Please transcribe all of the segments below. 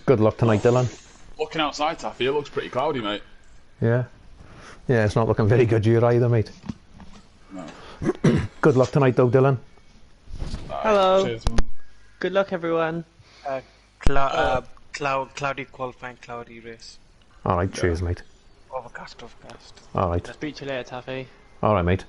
Good luck tonight, Dylan. Looking outside, Taffy, it looks pretty cloudy, mate. Yeah. Yeah, it's not looking very good here either, mate. No. Good luck tonight, though, Dylan. Hello. Cheers, Good luck, everyone. Cloudy qualifying, cloudy race. Alright, cheers, mate. Overcast. Alright. I'll speak to you later, Taffy. Alright, mate.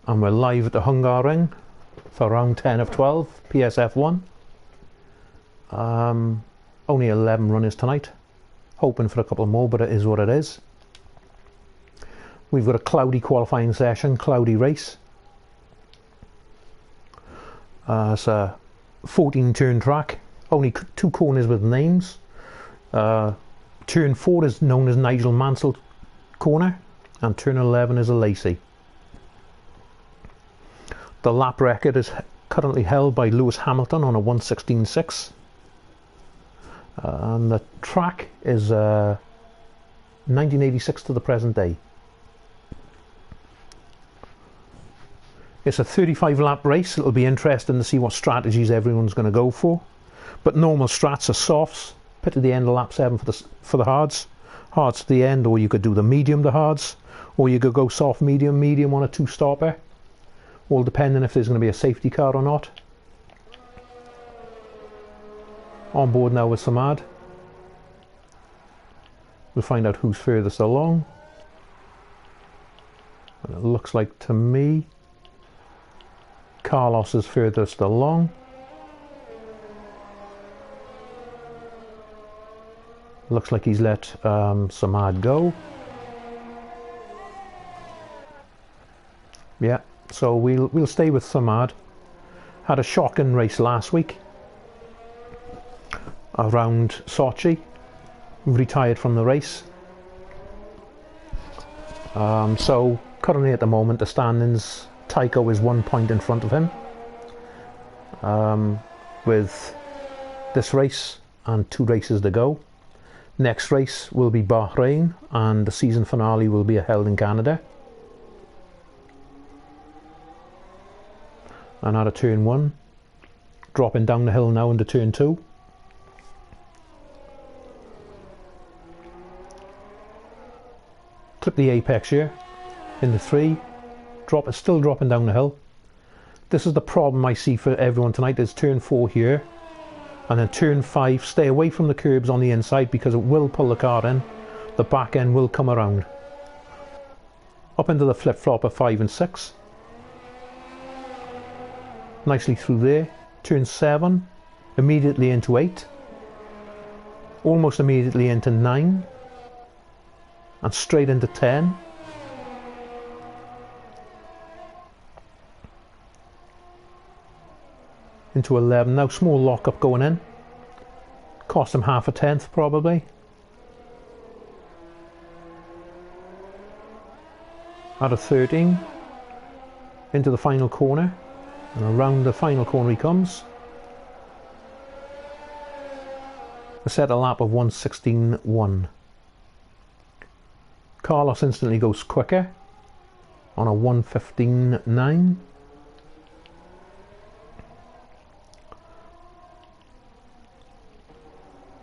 And we're live at the Hungaroring for round 10 of 12, PSF1. Only 11 runners tonight. Hoping for a couple more, but it is what it is. We've got a cloudy qualifying session, cloudy race. It's a 14 turn track, only 2 corners with names. Turn 4 is known as Nigel Mansell corner, and turn 11 is a Lacey. The lap record is currently held by Lewis Hamilton on a 1:16.6. And the track is 1986 to the present day. It's a 35 lap race. It'll be interesting to see what strategies everyone's going to go for. But normal strats are softs. Pit at the end of lap 7 for the hards. Hards to the end, or you could do the medium to hards. Or you could go soft, medium, medium on a 2-stopper. All depending if there's going to be a safety car or not. On board now with Samad. We'll find out who's furthest along. And it looks like to me Carlos is furthest along. Looks like he's let Samad go. Yeah. So we'll stay with Samad. Had a shocking race last week around Sochi. Retired from the race. So currently at the moment the standings, Tycho is 1 point in front of him. With this race and 2 races to go. Next race will be Bahrain, and the season finale will be held in Canada. And out of turn 1, dropping down the hill now into turn 2. Clip the apex here, into 3, still dropping down the hill. This is the problem I see for everyone tonight, is turn 4 here, and then turn 5, stay away from the curbs on the inside because it will pull the car in, the back end will come around. Up into the flip-flop of 5 and 6. Nicely through there. Turn 7, immediately into 8, almost immediately into 9, and straight into 10. Into 11. Now small lock-up going in. Cost him half a tenth probably. Out of 13. Into the final corner. And around the final corner he comes. A set a lap of 1:16.1. Carlos instantly goes quicker on a 1:15.9.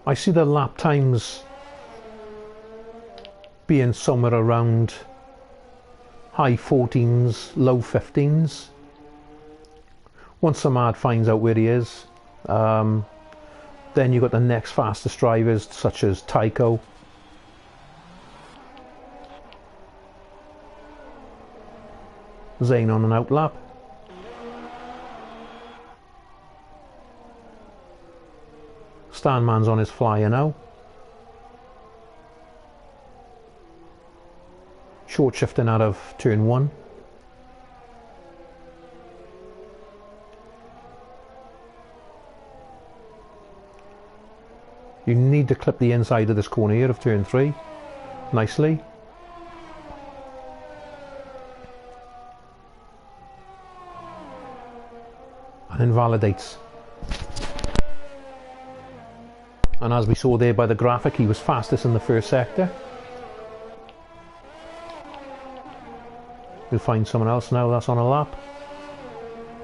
I see the lap times being somewhere around high 14s, low 15s. Once Samad finds out where he is, then you've got the next fastest drivers such as Tycho. Zane on an outlap. Stanman's on his flyer now. Short shifting out of turn 1. You need to clip the inside of this corner here of turn 3 nicely. and invalidates. And as we saw there by the graphic, he was fastest in the first sector. We'll find someone else now that's on a lap.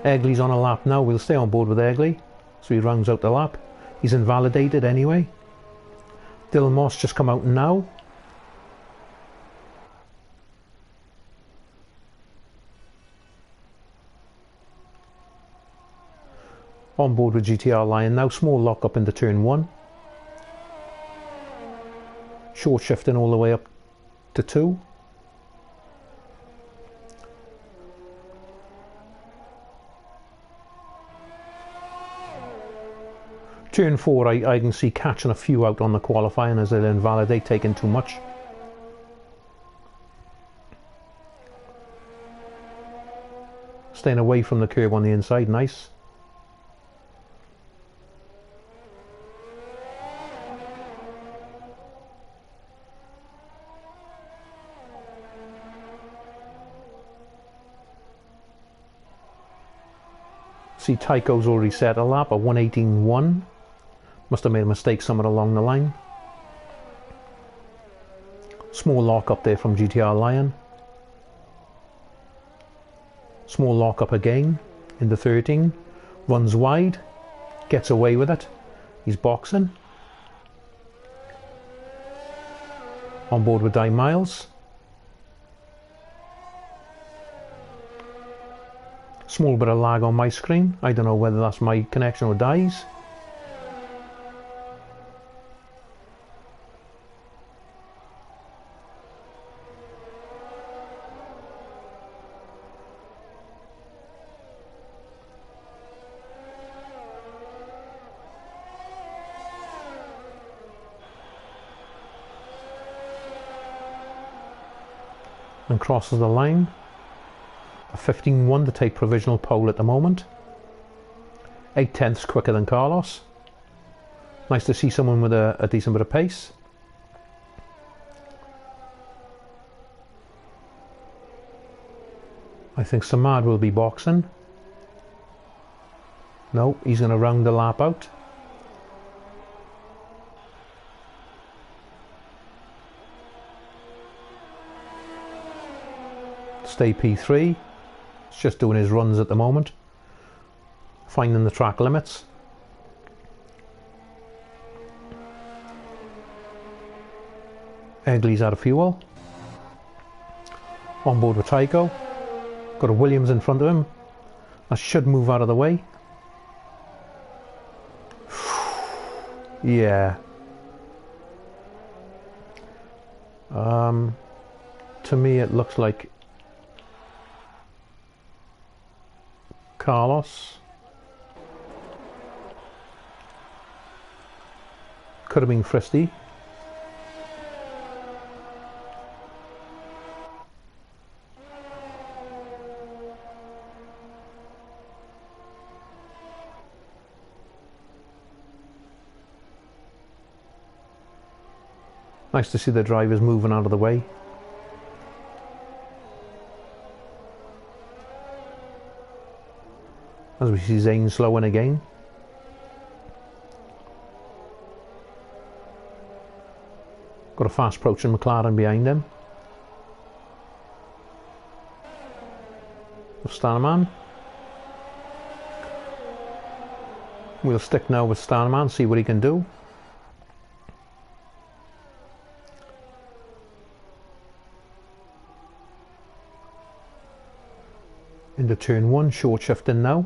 Egley's on a lap now. We'll stay on board with Egley, so he rounds out the lap. He's invalidated anyway. Dylan Moss just come out now. On board with GTR Lion now. Small lock up into turn 1. Short shifting all the way up to 2. Turn 4 I can see catching a few out on the qualifying as they'll invalidate, taking too much. Staying away from the curb on the inside, nice. See, Tycho's already set a lap, a 1:18.1. Must have made a mistake somewhere along the line. Small lock up there from GTR Lion. Small lock up again into 13. Runs wide. Gets away with it. He's boxing. On board with Di Miles. Small bit of lag on my screen. I don't know whether that's my connection or Di's. And crosses the line. A 15.1 to take provisional pole at the moment. 8/10 quicker than Carlos. Nice to see someone with a decent bit of pace. I think Samad will be boxing. No, he's going to round the lap out. Stay P3. He's just doing his runs at the moment. Finding the track limits. Egley's out of fuel. On board with Tycho. Got a Williams in front of him. That should move out of the way. Yeah. To me it looks like Carlos. Could have been Fristy. Nice to see the drivers moving out of the way. As we see Zane slowing again. Got a fast approaching McLaren behind him. Stanaman. We'll stick now with Stanaman, see what he can do. Into turn 1, short shifting now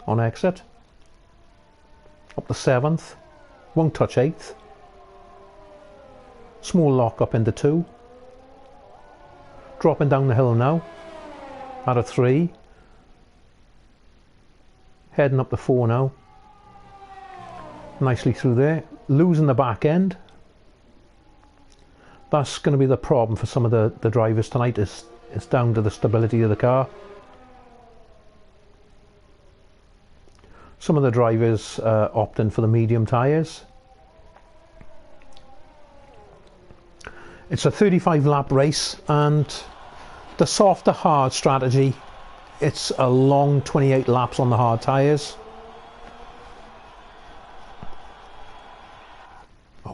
on exit. Up to 7th, won't touch 8th. Small lock up into 2. Dropping down the hill now, out of 3. Heading up to 4 now. Nicely through there, losing the back end. That's going to be the problem for some of the drivers tonight. It's down to the stability of the car. Some of the drivers opting for the medium tyres. It's a 35 lap race, and the softer hard strategy, it's a long 28 laps on the hard tyres.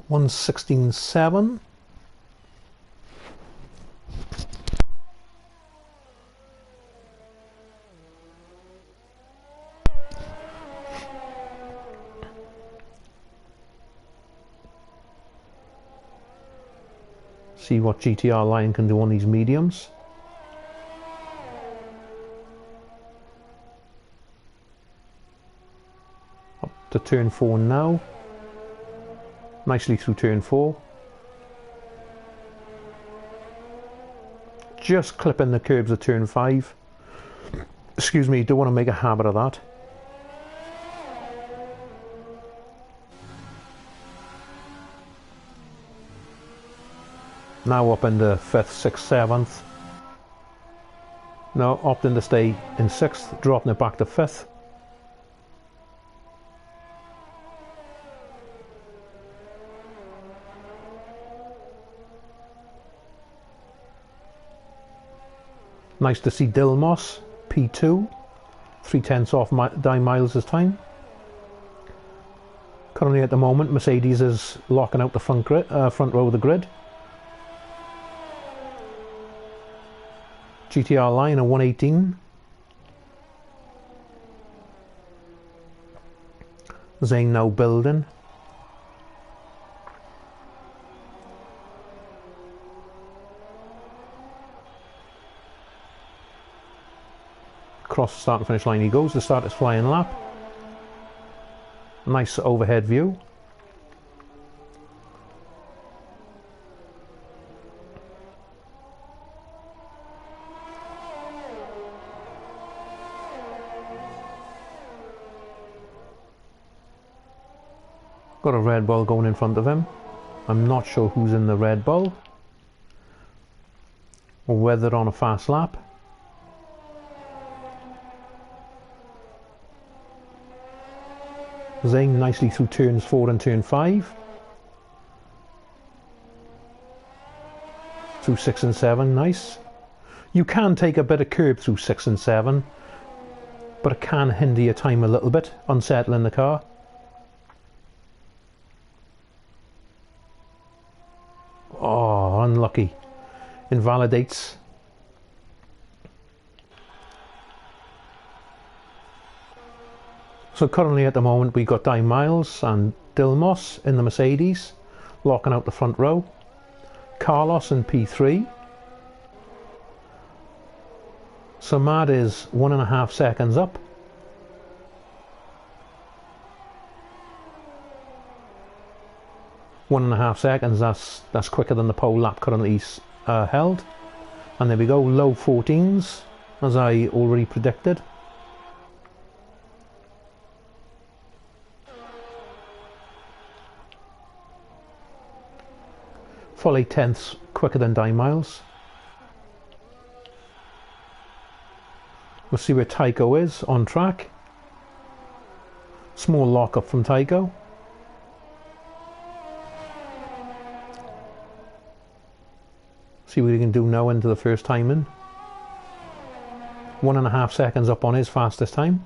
116.7. See what GTR line can do on these mediums. Up to turn 4 now. Nicely through turn 4. Just clipping the curbs at turn 5. Excuse me, don't want to make a habit of that. Now up into 5th, 6th, 7th. Now opting to stay in 6th, dropping it back to 5th. Nice to see Dilmos, P2, 3/10 off die miles this time. Currently at the moment, Mercedes is locking out the front row of the grid. GTR line at 118. Zane now building. Across the start and finish line he goes to start his flying lap. Nice overhead view. Got a Red Bull going in front of him. I'm not sure who's in the Red Bull or whether on a fast lap. Zane nicely through turns 4 and turn 5. Through 6 and 7, nice. You can take a bit of curb through 6 and 7, but it can hinder your time a little bit, unsettling the car. Oh, unlucky. Invalidates. So currently at the moment we got Di Miles and Dilmos in the Mercedes, locking out the front row. Carlos in P3. Samad is 1.5 seconds up. One and a half seconds, that's quicker than the pole lap currently held. And there we go, low 14s, as I already predicted. Full 8/10 quicker than Di Miles. We'll see where Tycho is on track. Small lock up from Tycho. See what he can do now into the first time in. 1.5 seconds up on his fastest time.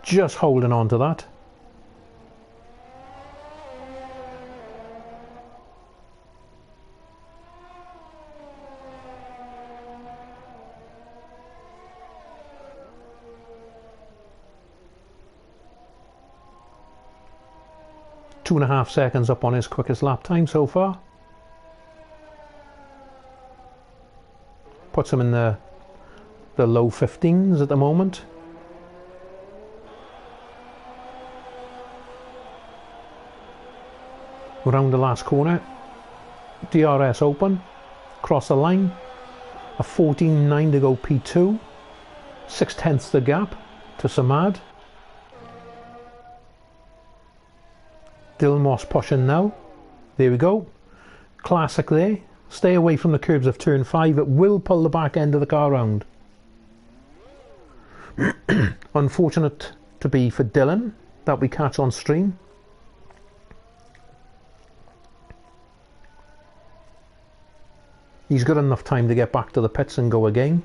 Just holding on to that. Two and a half seconds up on his quickest lap time so far. Puts him in the low 15s at the moment. Around the last corner, DRS open, cross the line, a 14.9 to go P2, 6/10 the gap to Samad. Dilmos pushing now. There we go. Classic there. Stay away from the curbs of turn 5. It will pull the back end of the car round. Unfortunate to be for Dylan that we catch on stream. He's got enough time to get back to the pits and go again.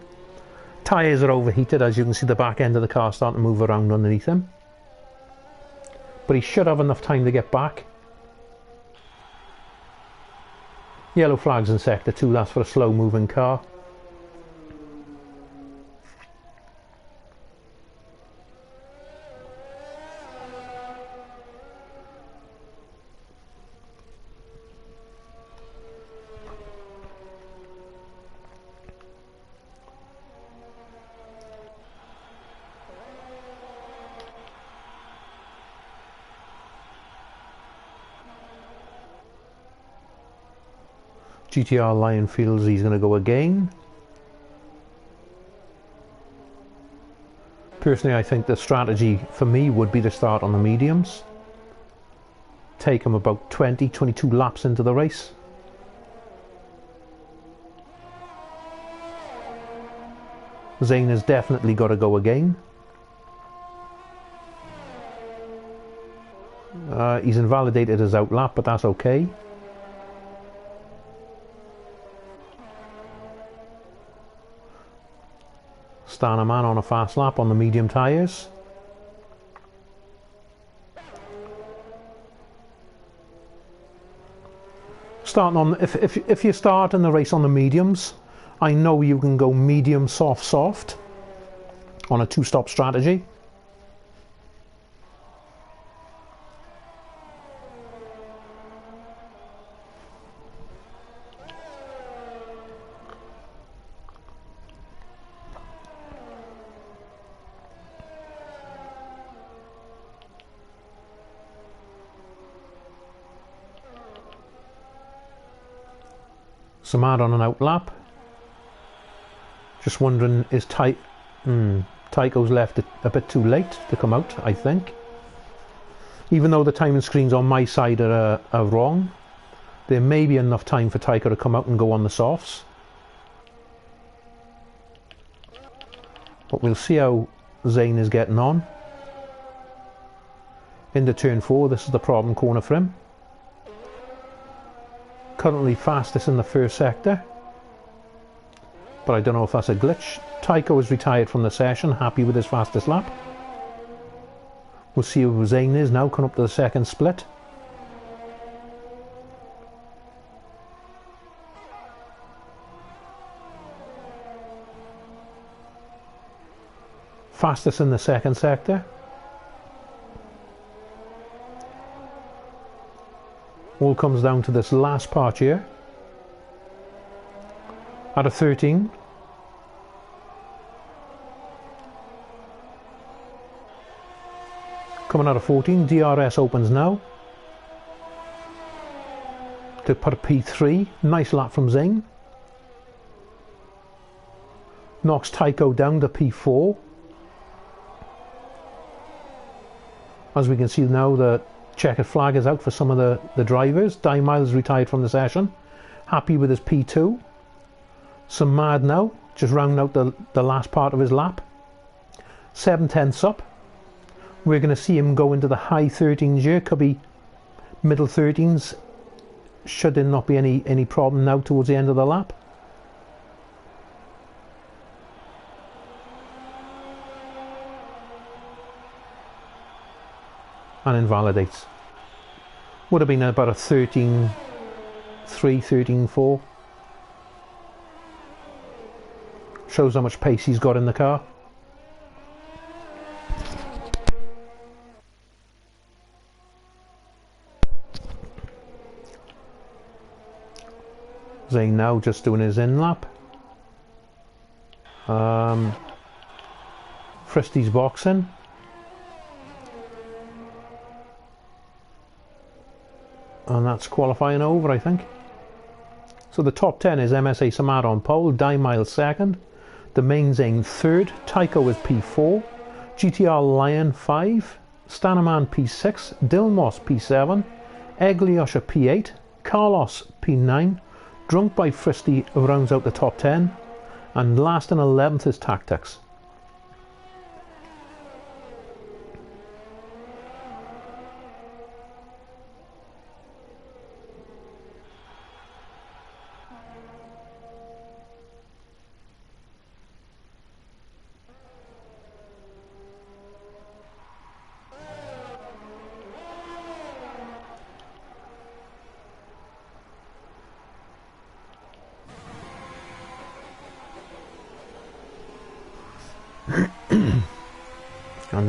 Tyres are overheated, as you can see the back end of the car starting to move around underneath him. but he should have enough time to get back. Yellow flags in sector 2, that's for a slow moving car. GTR Lion feels he's going to go again. Personally, I think the strategy for me would be to start on the mediums. Take him about 22 laps into the race. Zane has definitely got to go again. He's invalidated his outlap, but that's okay. Stanaman on a fast lap on the medium tyres. Starting on, if you start in the race on the mediums, I know you can go medium, soft, soft on a two-stop strategy. Samad on an outlap. Just wondering, is Tycho's left a bit too late to come out, I think. Even though the timing screens on my side are wrong, there may be enough time for Tycho to come out and go on the softs. But we'll see how Zane is getting on. Into turn 4, this is the problem corner for him. Currently fastest in the first sector, but I don't know if that's a glitch. Tycho is retired from the session, happy with his fastest lap. We'll see who Zane is now, coming up to the second split. Fastest in the second sector. All comes down to this last part here. Out of 13. Coming out of 14, DRS opens now. To put a P3, nice lap from Zane. Knocks Tycho down to P4. As we can see now, the checkered flag is out for some of the drivers. Miles retired from the session, happy with his P2. Some mad now, just rounding out the last part of his lap. 7/10 up. We're going to see him go into the high 13s here, could be middle 13s, should there not be any problem now towards the end of the lap. And invalidates. Would have been about a 13-3, 13-4. Shows how much pace he's got in the car. Zane now just doing his in lap. Fristy's boxing. And that's qualifying over, I think. So the top 10 is MSA Samad on pole, Miles second, the main Zane third, Tycho is P4, GTR Lion 5, Stanaman P6, Dilmos P7, Egliosha P8, Carlos P9, Drunk by Fristy rounds out the top 10, and last and 11th is Tactics.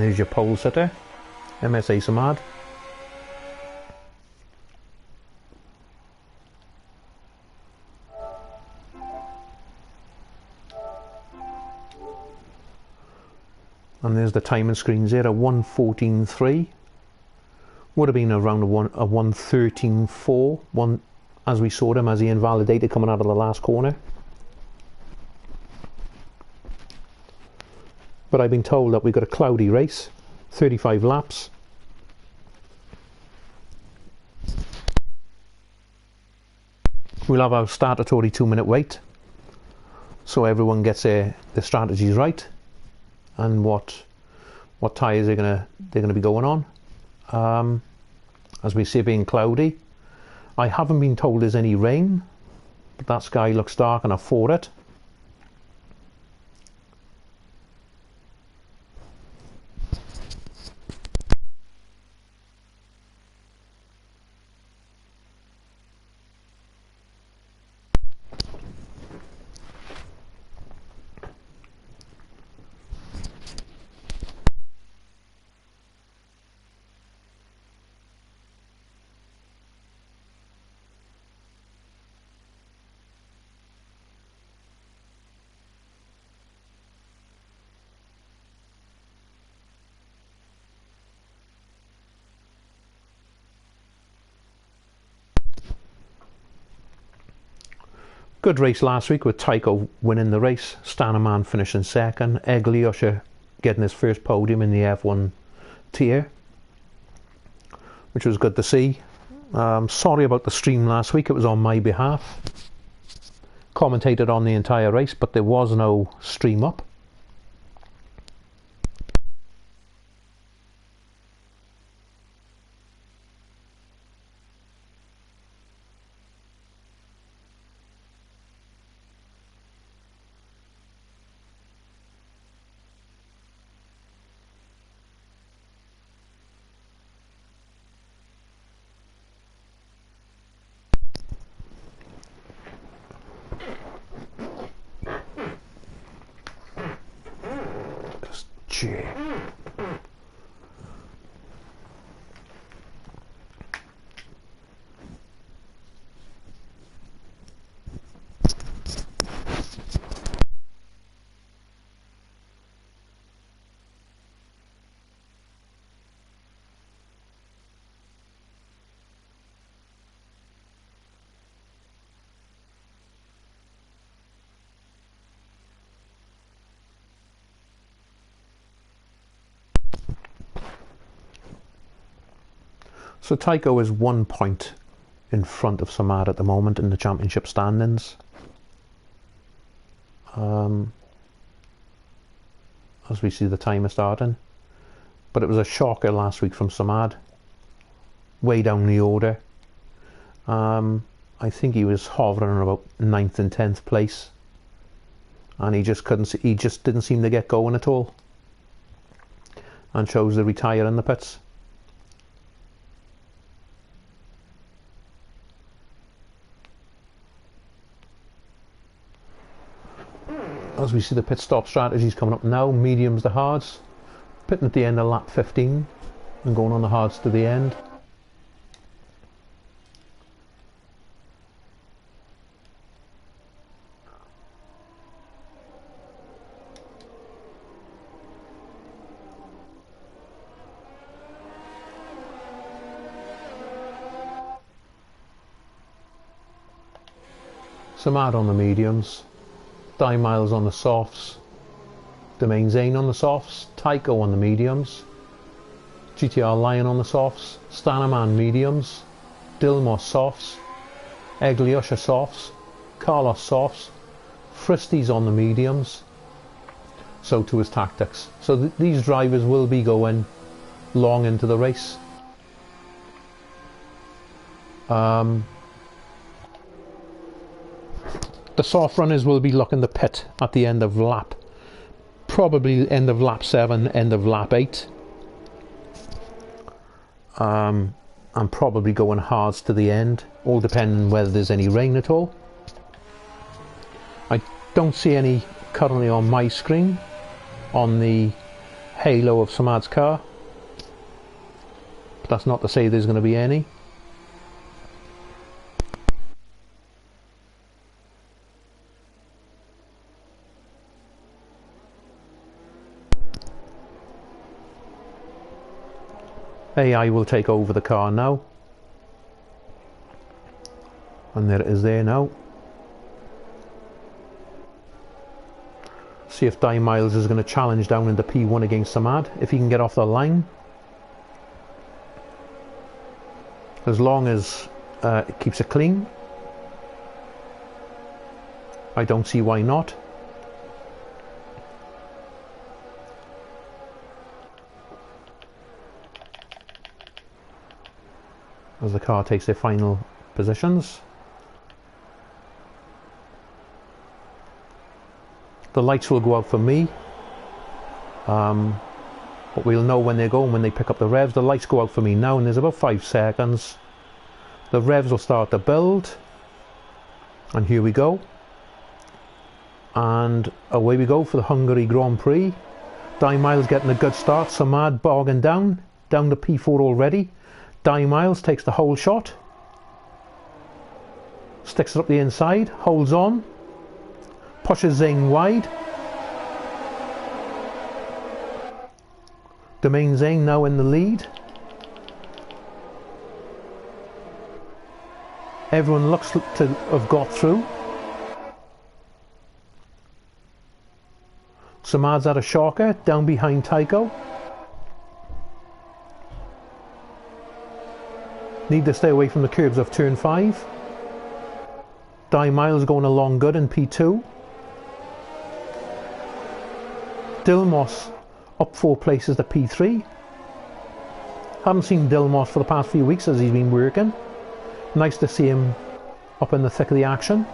There's your pole sitter, MSA Samad. And there's the timing screens there, a 1:14.3. Would have been around a 1:13.4 as we saw him as he invalidated coming out of the last corner. But I've been told that we've got a cloudy race, 35 laps. We'll have our statutory 2-minute wait, so everyone gets their strategies right and what tyres they're gonna be going on. As we see, being cloudy, I haven't been told there's any rain, but that sky looks dark enough for it. Good race last week with Tycho winning the race, Stanaman finishing second, Egliosha getting his first podium in the F1 tier, which was good to see. Sorry about the stream last week, it was on my behalf. Commentated on the entire race, but there was no stream up. So Tycho is 1 point in front of Samad at the moment in the championship standings. As we see the timer starting. But it was a shocker last week from Samad. Way down the order. I think he was hovering about 9th and 10th place. And he just didn't seem to get going at all. And chose to retire in the pits. As we see the pit stop strategies coming up now, mediums to hards, pitting at the end of lap 15 and going on the hards to the end. Samad on the mediums. Die Miles on the softs, Domain Zane on the softs, Tycho on the mediums, GTR Lion on the softs, Stanaman mediums, Dilmor softs, Egliosha softs, Carlos softs, Fristy's on the mediums, so to his tactics. So these drivers will be going long into the race. The soft runners will be looking to pit at the end of lap, probably end of lap 7, end of lap 8. And probably going hards to the end, all depending whether there's any rain at all. I don't see any currently on my screen. On the halo of Samad's car. But that's not to say there's going to be any. AI will take over the car now. And there it is there now. See if Di Miles is going to challenge down into P1 against Samad. If he can get off the line. As long as it keeps it clean. I don't see why not. As the car takes their final positions. The lights will go out for me, but we'll know when they go and when they pick up the revs. The lights go out for me now, and there's about 5 seconds. The revs will start to build, and here we go. And away we go for the Hungary Grand Prix. Di Miles getting a good start. Samad bogging down to P4 already. Di Miles takes the whole shot, sticks it up the inside, holds on, pushes Zane wide. Domain Zane now in the lead. Everyone looks to have got through. Samad's had a shocker down behind Tycho. Need to stay away from the curves of turn 5. Di Miles going along good in P2. Dilmos up 4 places to P3. Haven't seen Dilmos for the past few weeks as he's been working. Nice to see him up in the thick of the action.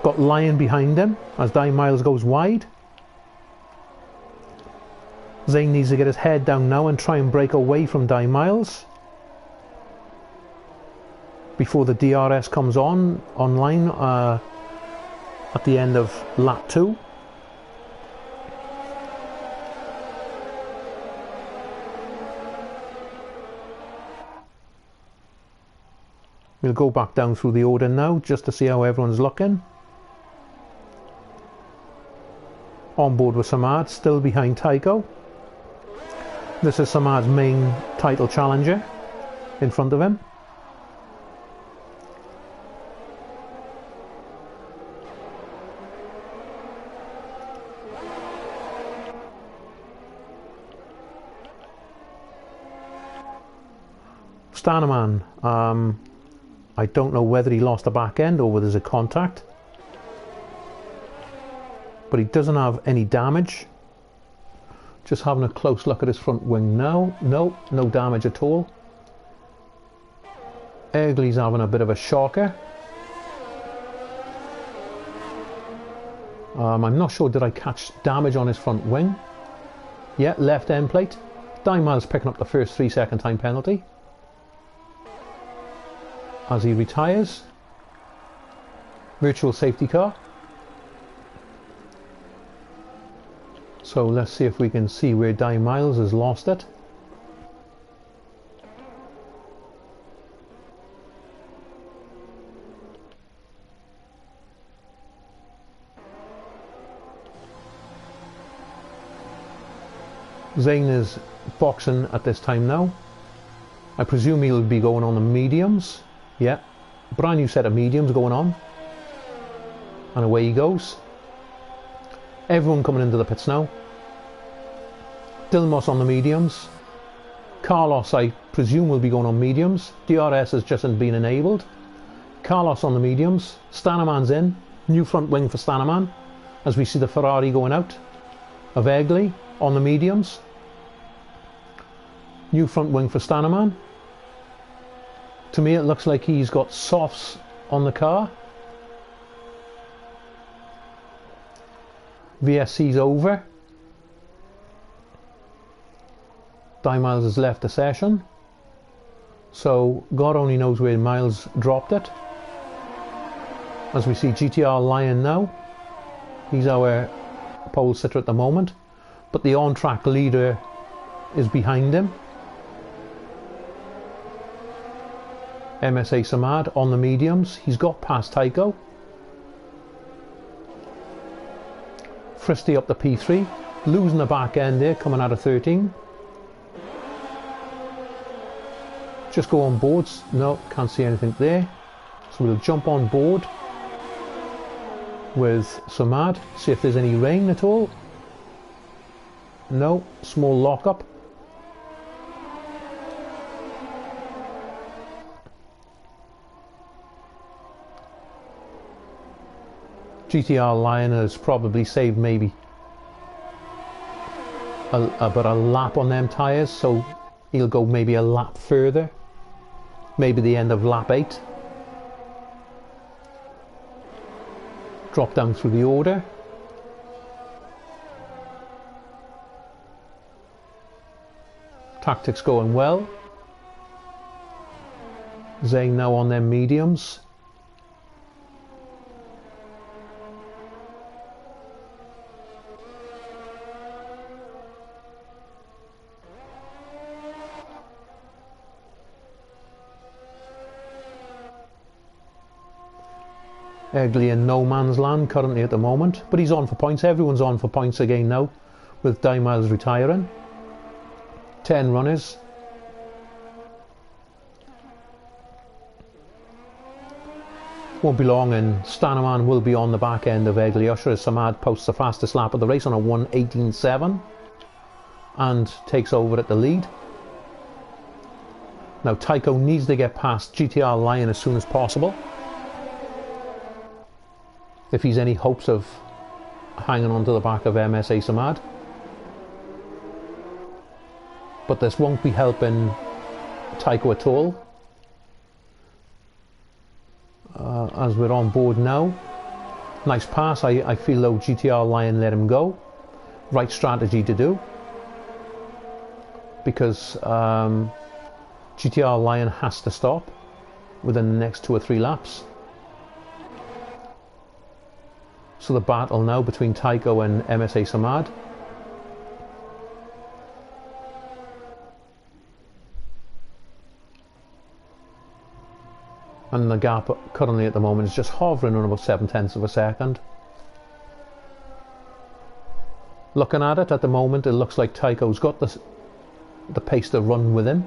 Got Lion behind him as Di Miles goes wide. Zane needs to get his head down now and try and break away from Di Miles before the DRS comes online at the end of lap 2. We'll go back down through the order now just to see how everyone's looking. On board with Samad, still behind Tycho. This is Samad's main title challenger in front of him. Stanaman, I don't know whether he lost the back end or whether there's a contact, but he doesn't have any damage. Just having a close look at his front wing now. No damage at all. Egley's having a bit of a shocker. I'm not sure, did I catch damage on his front wing? Yeah, left end plate. Di Miles picking up the first 3-second time penalty as he retires. Virtual safety car. So let's see if we can see where Di Miles has lost it. Zane is boxing at this time now. I presume he'll be going on the mediums. Yeah, brand new set of mediums going on. And away he goes. Everyone coming into the pits now. Dilmos on the mediums. Carlos, I presume, will be going on mediums. DRS has just been enabled. Carlos on the mediums. Stanaman's in. New front wing for Stanaman. As we see the Ferrari going out of Egley on the mediums. New front wing for Stanaman. To me it looks like he's got softs on the car. VSC's over. Di Miles has left the session. So God only knows where Miles dropped it. As we see GTR Lion now. He's our pole sitter at the moment. but the on-track leader is behind him. MSA Samad on the mediums. He's got past Tycho. Fristy up the P3, losing the back end there, coming out of 13. Just go on boards. No, can't see anything there. So we'll jump on board with Samad, see if there's any rain at all. No, small lockup. GTR Lion has probably saved maybe about a lap on them tyres, so he'll go maybe a lap further, maybe the end of lap 8. Drop down through the order. Tactics going well. Zane now on them mediums. Egley in no man's land currently at the moment, but he's on for points. Everyone's on for points again now, with Miles retiring. 10 runners. Won't be long and Stanaman will be on the back end of Egley Usher as Samad posts the fastest lap of the race on a 1:18.7 and takes over at the lead. Now Tycho needs to get past GTR Lion as soon as possible if he's any hopes of hanging on to the back of MSA Samad. But this won't be helping Tycho at all. As we're on board now. Nice pass. I feel though GTR Lion let him go. Right strategy to do. Because GTR Lion has to stop within the next 2 or 3 laps. So the battle now between Tycho and MSA Samad. And the gap currently at the moment is just hovering on about 0.7 of a second. Looking at it at the moment, it looks like Tycho's got the pace to run with him.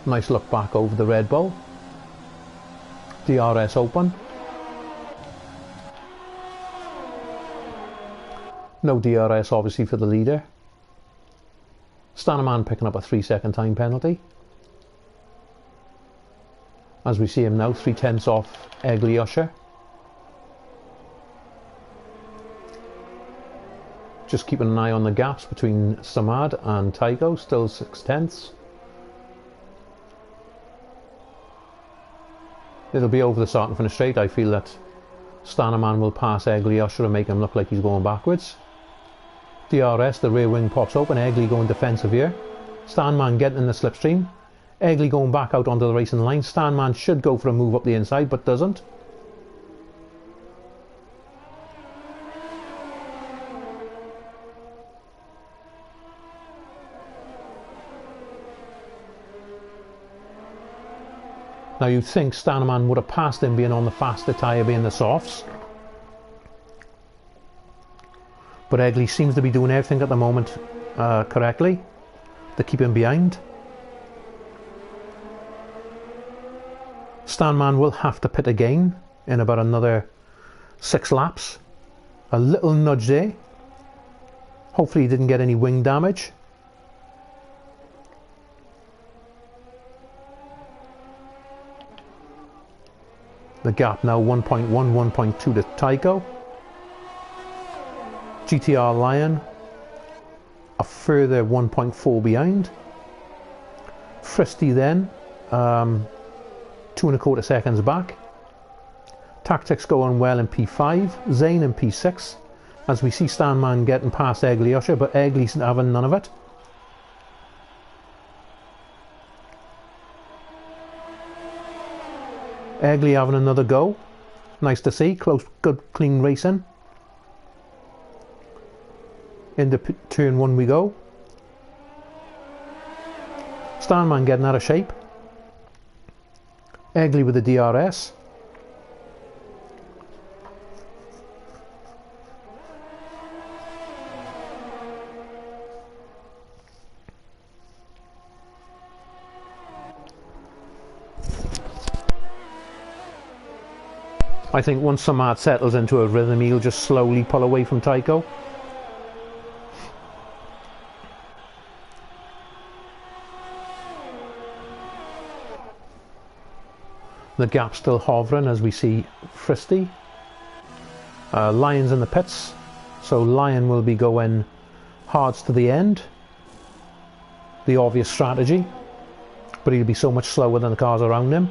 Nice look back over the Red Bull. DRS open. No DRS obviously for the leader. Stanaman picking up a 3-second time penalty. As we see him now, 0.3 off Egley Usher. Just keeping an eye on the gaps between Samad and Tycho, still 0.6. It'll be over the start and finish straight. I feel that Stanaman will pass Egley Usher and make him look like he's going backwards. DRS, the rear wing pops open, Egley going defensive here. Stanman getting in the slipstream. Egley going back out onto the racing line. Stanman should go for a move up the inside, but doesn't. Now you'd think Stanaman would have passed him being on the faster tyre, being the softs. But Egley seems to be doing everything at the moment correctly to keep him behind. Stanman will have to pit again in about another 6 laps. A little nudge there. Hopefully he didn't get any wing damage. The gap now 1.1, 1.2 to Tycho. GTR Lion a further 1.4 behind. Fristy then 2.25 seconds back. Tactics going well in P5, Zane in P6 as we see Stanman getting past Egley Usher, but Egley's having none of it. Egley having another go. Nice to see. Close, good, clean racing. Into turn 1 we go. Starman getting out of shape. Egley with the DRS. I think once Samad settles into a rhythm, he'll just slowly pull away from Tycho. The gap's still hovering as we see Fristy. Lion's in the pits, so Lion will be going hards to the end. The obvious strategy, but he'll be so much slower than the cars around him.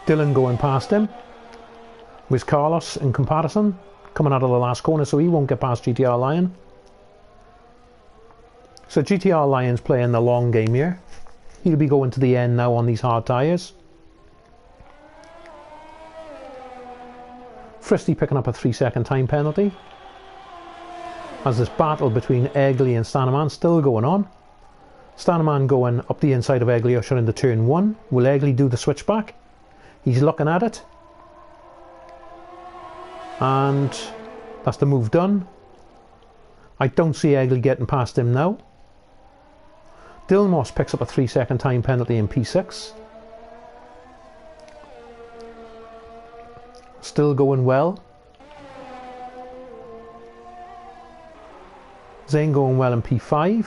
Dylan going past him. With Carlos in comparison, coming out of the last corner, so he won't get past GTR Lion. So GTR Lion's playing the long game here. He'll be going to the end now on these hard tyres. Fristy picking up a 3-second time penalty. As this battle between Egley and Stanaman still going on. Stanaman going up the inside of Egley, usher into turn 1. Will Egley do the switchback? He's looking at it. And that's the move done. I don't see Egley getting past him now. Dilmos picks up a 3-second time penalty in P6. Still going well. Zane going well in P5.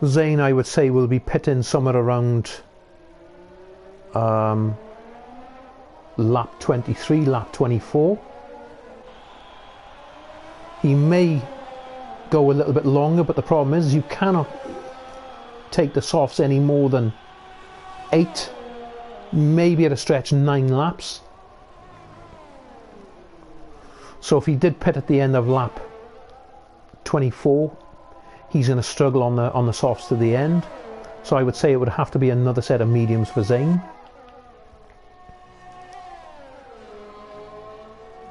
Zane, I would say, will be pitting somewhere around lap 23, lap 24. He may go a little bit longer, but the problem is you cannot take the softs any more than 8, maybe at a stretch 9 laps. So if he did pit at the end of lap 24, he's going to struggle on the softs to the end. So I would say it would have to be another set of mediums for Zane.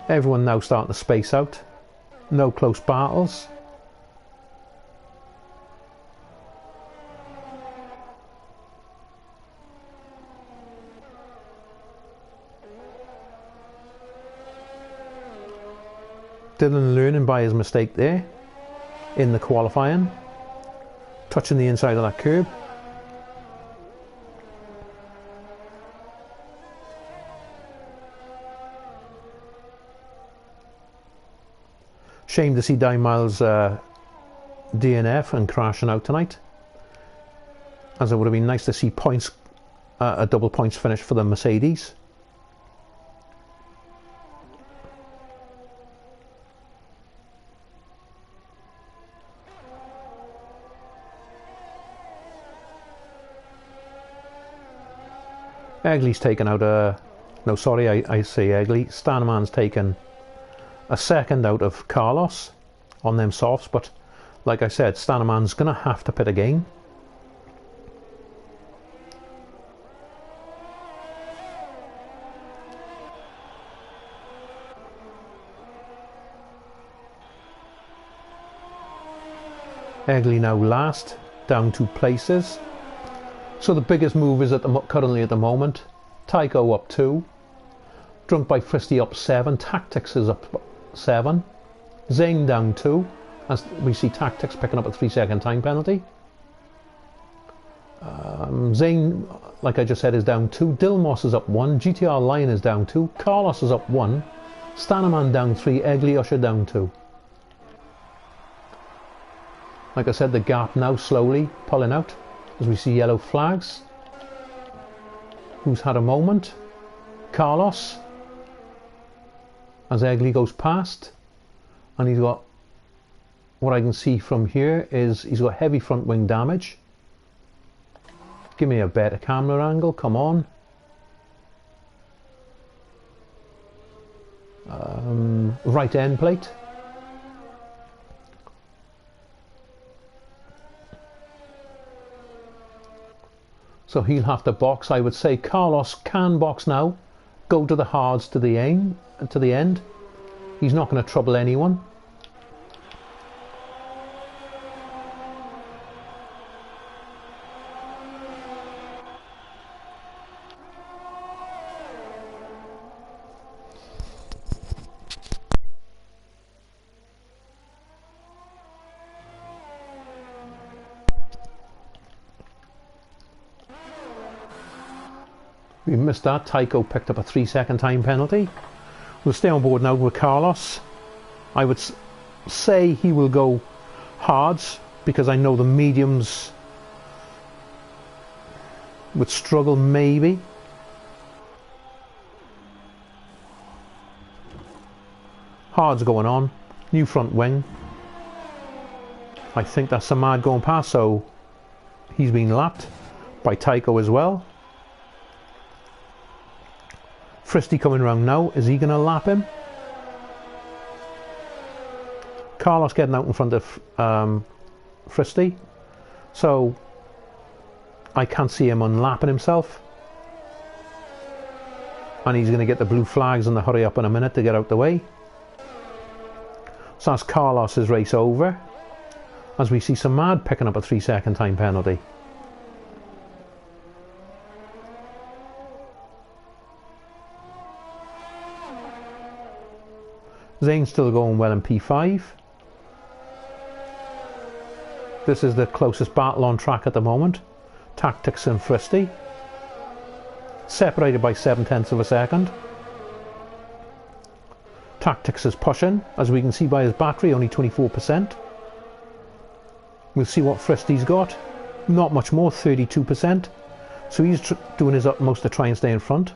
Everyone now starting to space out. No close battles. Dylan learning by his mistake there in the qualifying. Touching the inside of that curb. Shame to see Di Miles DNF and crashing out tonight, as it would have been nice to see points, a double points finish for the Mercedes. Egley's taken out a... No, sorry, I say Egley. Stanaman's taken a second out of Carlos on them softs, but like I said, Stanaman's going to have to pit again. Egley now last, down 2 places. So the biggest move is currently at the moment. Tycho up 2. Drunk by Fristy up 7. Tactics is up 7. Zane down 2. As we see Tactics picking up a 3-second time penalty. Zane, like I just said, is down 2. Dilmos is up 1. GTR Lion is down 2. Carlos is up 1. Stanaman down 3. Egley Usher down 2. Like I said, the gap now slowly pulling out as we see yellow flags. Who's had a moment? Carlos. As Egley goes past, and he's got, what I can see from here is he's got heavy front wing damage. Give me a better camera angle, come on. Right end plate. So he'll have to box. I would say Carlos can box now. Go to the hards to the end. He's not going to trouble anyone. We missed that. Tycho picked up a 3-second time penalty. We'll stay on board now with Carlos. I would say he will go hards because I know the mediums would struggle maybe. Hards going on. New front wing. I think that's Samad going past, so he's been lapped by Tycho as well. Fristy coming around now. Is he going to lap him? Carlos getting out in front of Fristy. So I can't see him unlapping himself. And he's going to get the blue flags and the hurry up in a minute to get out the way. So that's Carlos's race over. As we see Samad picking up a 3-second time penalty. Zane's still going well in P5. This is the closest battle on track at the moment. Tactics and Fristy. Separated by 7/10 of a second. Tactics is pushing, as we can see by his battery, only 24%. We'll see what Fristy's got. Not much more, 32%. So he's doing his utmost to try and stay in front.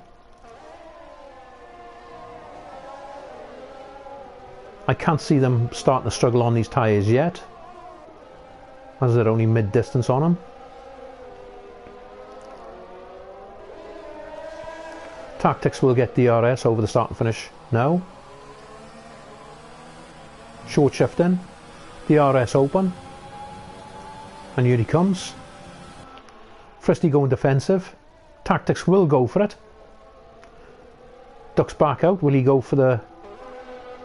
I can't see them starting to struggle on these tyres yet, as they're only mid-distance on them. Tactics will get DRS over the start and finish now. Short shifting, DRS open, and here he comes. Fristy going defensive. Tactics will go for it. Ducks back out. Will he go for a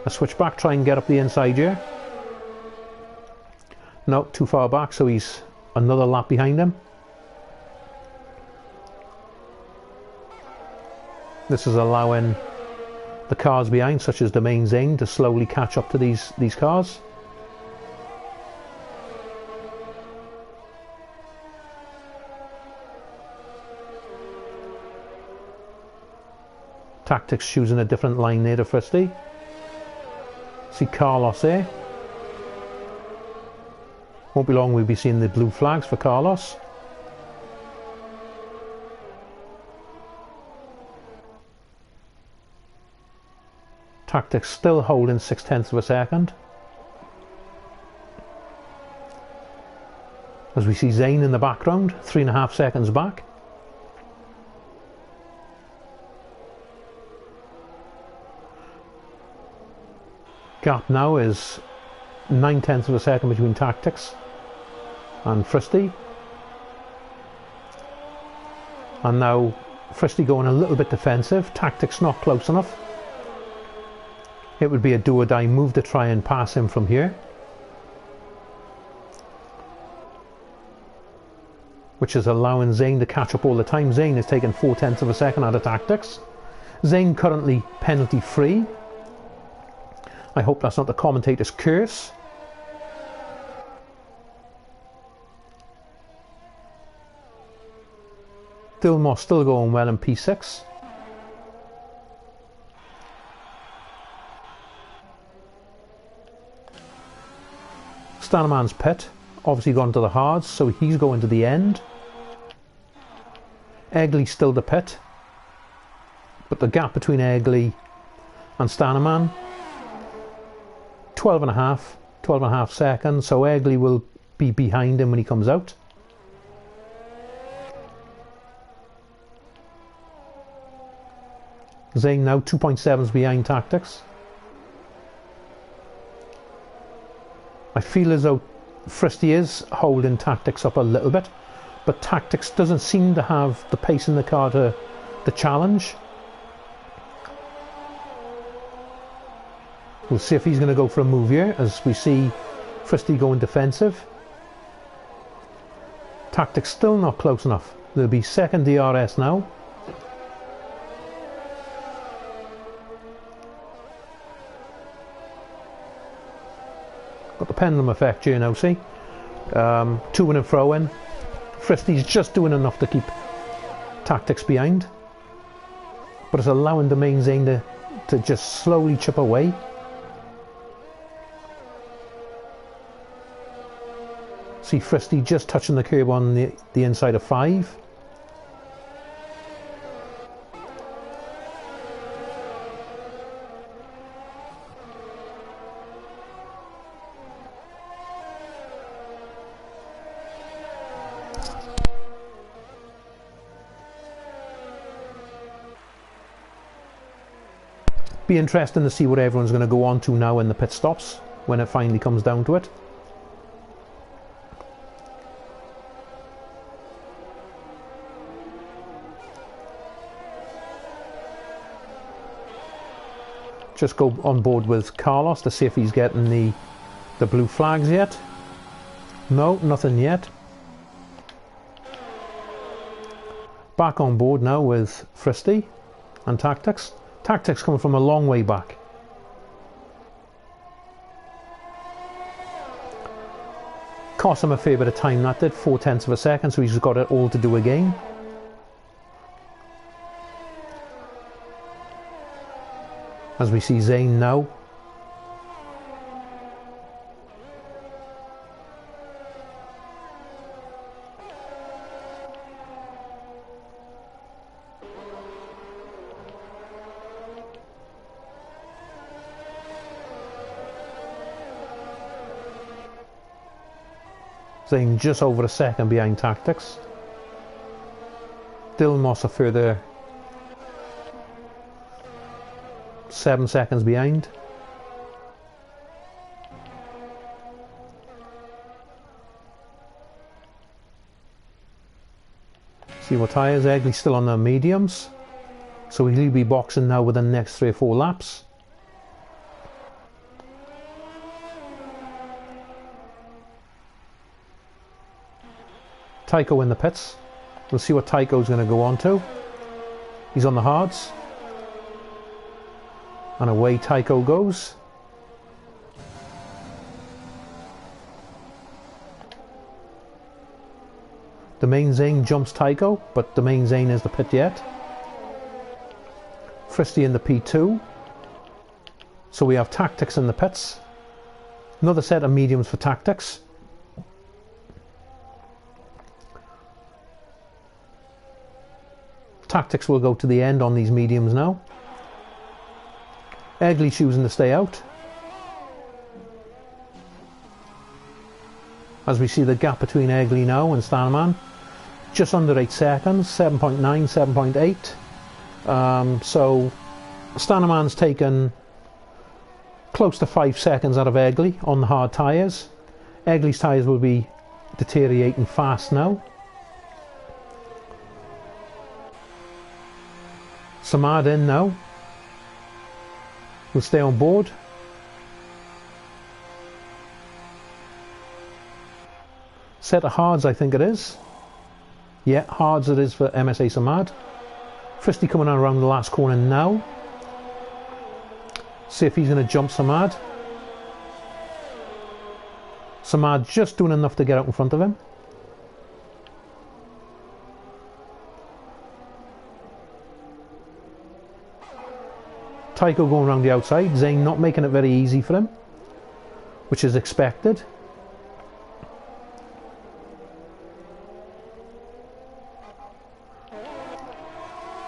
switchback, try and get up the inside here? No, too far back, so he's another lap behind him. This is allowing the cars behind, such as the main Zane, to slowly catch up to these cars. Tactics choosing a different line there to Fristy. See Carlos there. Won't be long we'll be seeing the blue flags for Carlos. Tactics still holding 6/10 of a second. As we see Zane in the background, 3.5 seconds back. Gap now is 9/10 of a second between Tactics and Fristy. And now Fristy going a little bit defensive. Tactics not close enough. It would be a do or die move to try and pass him from here, which is allowing Zane to catch up all the time. Zane is taking 4/10 of a second out of Tactics. Zane currently penalty free. I hope that's not the commentator's curse. Dillmore still going well in P6. Stannerman's pit, obviously gone to the hards, so he's going to the end. Egley's still the pit, but the gap between Egley and Stannerman, 12.5 seconds, so Egley will be behind him when he comes out. Zane now 2.7s behind Tactics. I feel as though Fristy is holding Tactics up a little bit, but Tactics doesn't seem to have the pace in the car to challenge. We'll see if he's going to go for a move here, as we see Fristy going defensive. Tactics still not close enough. There'll be second DRS now. Got the pendulum effect here now, see? To and fro in. Fristy's just doing enough to keep Tactics behind. But it's allowing the main Zane to just slowly chip away. See Fristy just touching the curb on the inside of 5. Be interesting to see what everyone's going to go on to now in the pit stops when it finally comes down to it. Just go on board with Carlos to see if he's getting the blue flags yet. No, nothing yet. Back on board now with Fristy and Tactics. Tactics coming from a long way back. Cost him a fair bit of time, that did, 0.4 of a second, so he's got it all to do again. As we see Zane now. Zane just over a second behind Tactics. Dylan Moss a further 7 seconds behind. See what tyres, Eggly's still on the mediums, so he'll be boxing now within the next 3 or 4 laps. Tycho in the pits. We'll see what Tycho's going to go on to. He's on the hards. And away Tycho goes. The main Zane jumps Tycho, but the main Zane is the pit yet. Fristy in the P2. So we have Tactics in the pits. Another set of mediums for Tactics. Tactics will go to the end on these mediums now. Eggly choosing to stay out. As we see the gap between Eggly now and Stanman, just under 8 seconds, 7.9, 7.8. So Stanman's taken close to 5 seconds out of Eggly on the hard tyres. Eggly's tyres will be deteriorating fast now. Samad in now. We'll stay on board. Set of hards, I think it is. Yeah, hards it is for MSA Samad. Fristy coming around the last corner now. See if he's going to jump Samad. Samad just doing enough to get out in front of him. Tycho going around the outside, Zane not making it very easy for him, which is expected.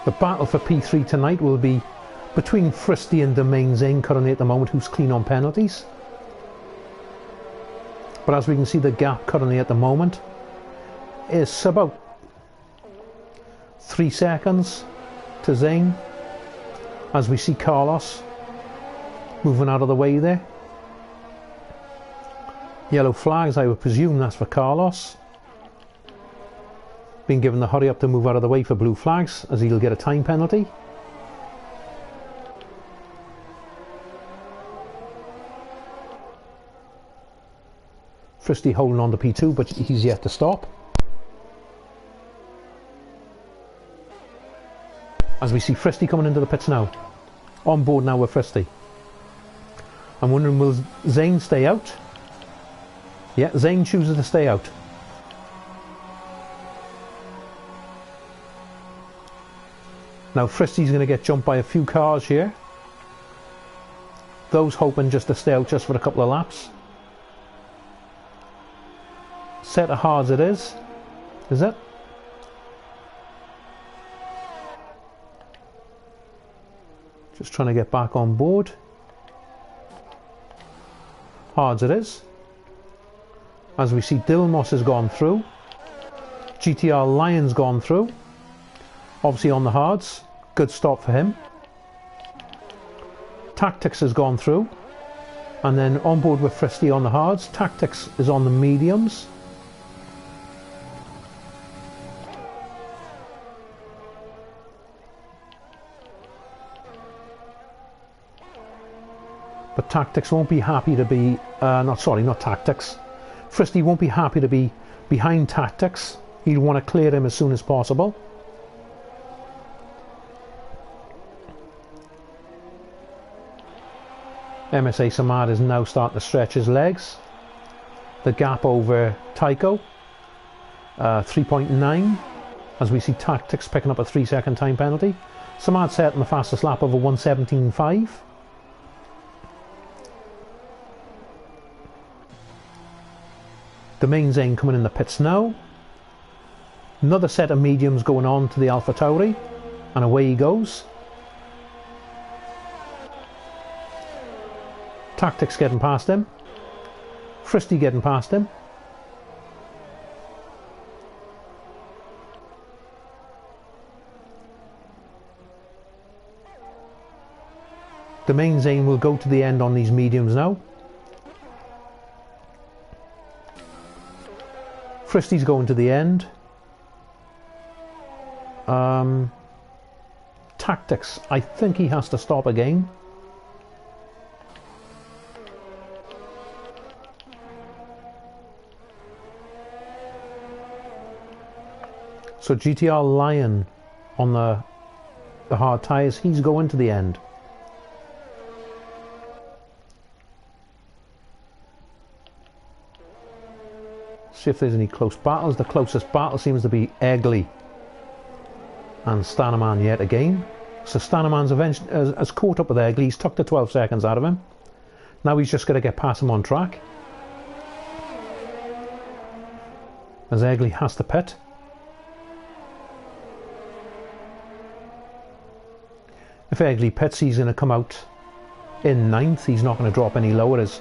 The battle for P3 tonight will be between Fristy and the main Zane currently at the moment, who's clean on penalties. But as we can see, the gap currently at the moment is about 3 seconds to Zane. As we see Carlos moving out of the way there. Yellow flags, I would presume that's for Carlos. Being given the hurry up to move out of the way for blue flags, as he'll get a time penalty. Fristy holding on to P2, but he's yet to stop. As we see Fristy coming into the pits now. On board now with Fristy. I'm wondering, will Zane stay out? Yeah, Zane chooses to stay out. Now Fristy's going to get jumped by a few cars here. Those hoping just to stay out just for a couple of laps. Set of hards it is it? Just trying to get back on board. Hards it is. As we see, Dilmos has gone through. GTR Lion's gone through. Obviously on the hards. Good stop for him. Tactics has gone through. And then on board with Fristy on the hards. Tactics is on the mediums. But Tactics won't be happy to be, not Tactics. Fristy won't be happy to be behind Tactics. He'll want to clear him as soon as possible. MSA Samad is now starting to stretch his legs. The gap over Tycho, 3.9, as we see Tactics picking up a 3-second time penalty. Samad setting the fastest lap of a 1:17.5. Domain Zane coming in the pits now. Another set of mediums going on to the Alpha Tauri, and away he goes. Tactics getting past him. Fristy getting past him. Domain Zane will go to the end on these mediums now. Fristy's going to the end. Tactics, I think he has to stop again. So GTR Lion on the hard tyres, he's going to the end. See if there's any close battles. The closest battle seems to be Egley and Stanaman yet again. So Stanaman's has caught up with Egley. He's took the 12 seconds out of him. Now he's just got to get past him on track. As Egley has to pit. If Egley pits, he's going to come out in 9th. He's not going to drop any lower, as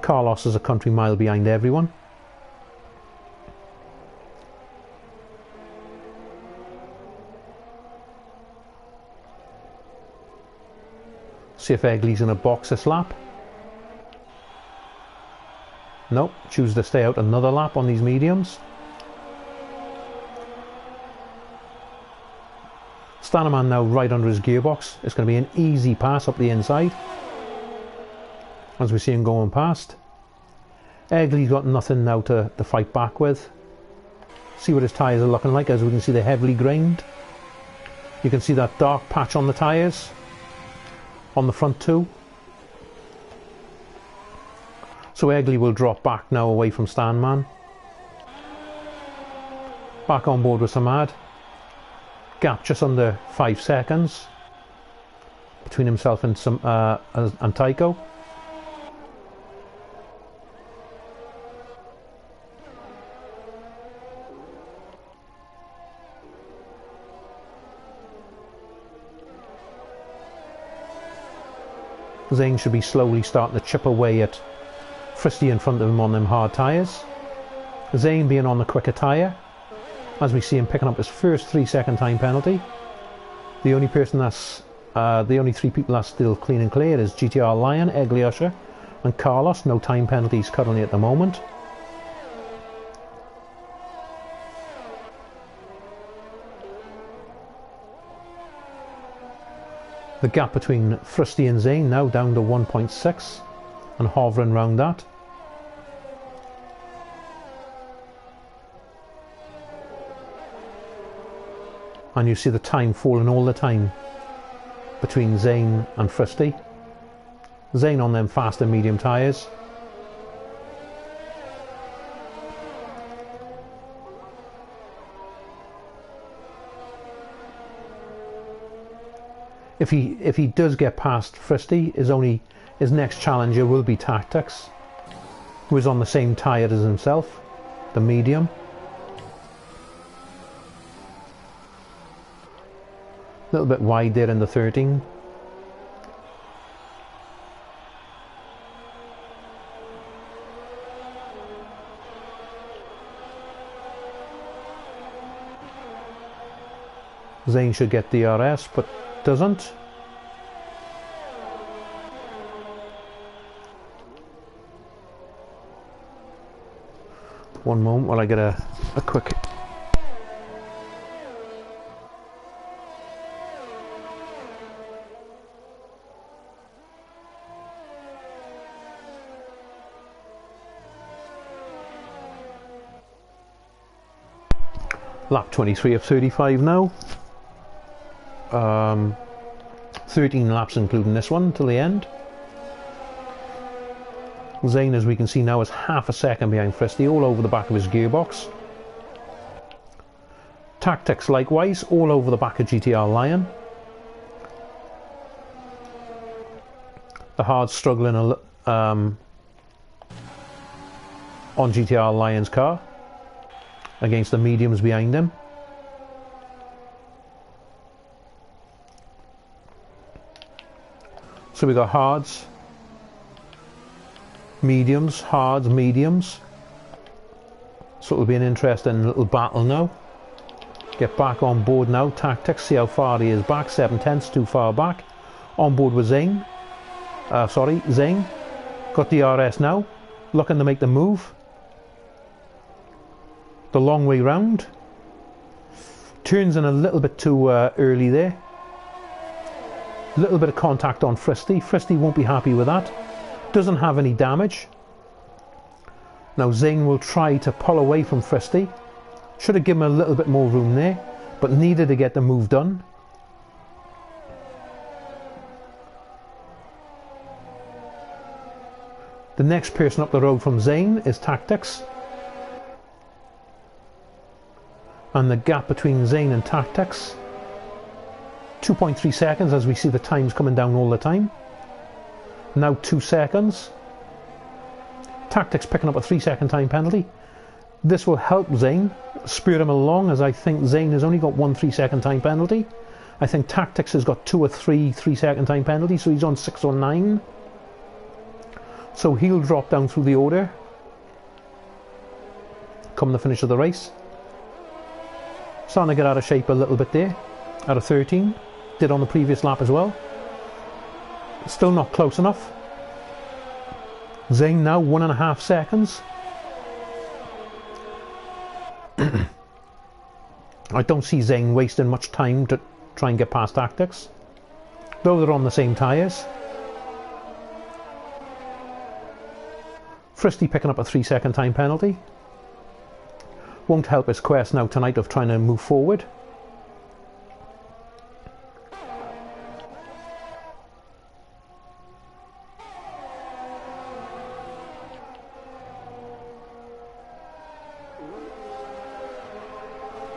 Carlos is a country mile behind everyone. See if Egley's in a box this lap. Nope, choose to stay out another lap on these mediums. Stanaman now right under his gearbox. It's going to be an easy pass up the inside, as we see him going past. Egley's got nothing now to fight back with. See what his tyres are looking like, as we can see they're heavily grained. You can see that dark patch on the tyres. On the front too. So Egley will drop back now away from Stanman. Back on board with Samad. Gap just under 5 seconds between himself and Tycho. Zane should be slowly starting to chip away at Fristy in front of him on them hard tyres. Zane being on the quicker tyre, as we see him picking up his first 3-second time penalty. The only person that's the only 3 people that's still clean and clear is GTR Lion, Egley Usher and Carlos. No time penalties currently at the moment. The gap between Frusty and Zane now down to 1.6 and hovering around that. And you see the time falling all the time between Zane and Frusty. Zane on them fast and medium tyres. If he does get past Frusty, his next challenger will be Tactics, who is on the same tyre as himself, the medium. A little bit wide there in the 13. Zane should get DRS, but doesn't. One moment while I get a quick... Lap 23 of 35 now. 13 laps including this one till the end. Zane, as we can see now, is half a second behind Frusty, all over the back of his gearbox. Tactics likewise, all over the back of GTR Lion. The hard's struggling on GTR Lion's car against the mediums behind him. So we got hards, mediums, hards, mediums. So it'll be an interesting little battle now. Get back on board now, Tactics, see how far he is back, 7/10, too far back. On board with Zane. Zane. Got DRS now, looking to make the move. The long way round. Turns in a little bit too early there. Little bit of contact on Frusty. Frusty won't be happy with that. Doesn't have any damage. Now Zane will try to pull away from Frusty. Should have given him a little bit more room there, but needed to get the move done. The next person up the road from Zane is Tactics. And the gap between Zane and Tactics, 2.3 seconds, as we see the times coming down all the time. Now 2 seconds. Tactics picking up a 3-second time penalty. This will help Zane, spur him along, as I think Zane has only got 1 3-second time penalty. I think Tactics has got 2 or 3 3-second time penalties, so he's on 6 or 9. So he'll drop down through the order come the finish of the race. Starting to get out of shape a little bit there, out of 13, did on the previous lap as well. Still not close enough. Zane now 1.5 seconds. I don't see Zane wasting much time to try and get past Tactics, though they're on the same tyres. Frusty picking up a 3-second time penalty. Won't help his quest now tonight of trying to move forward.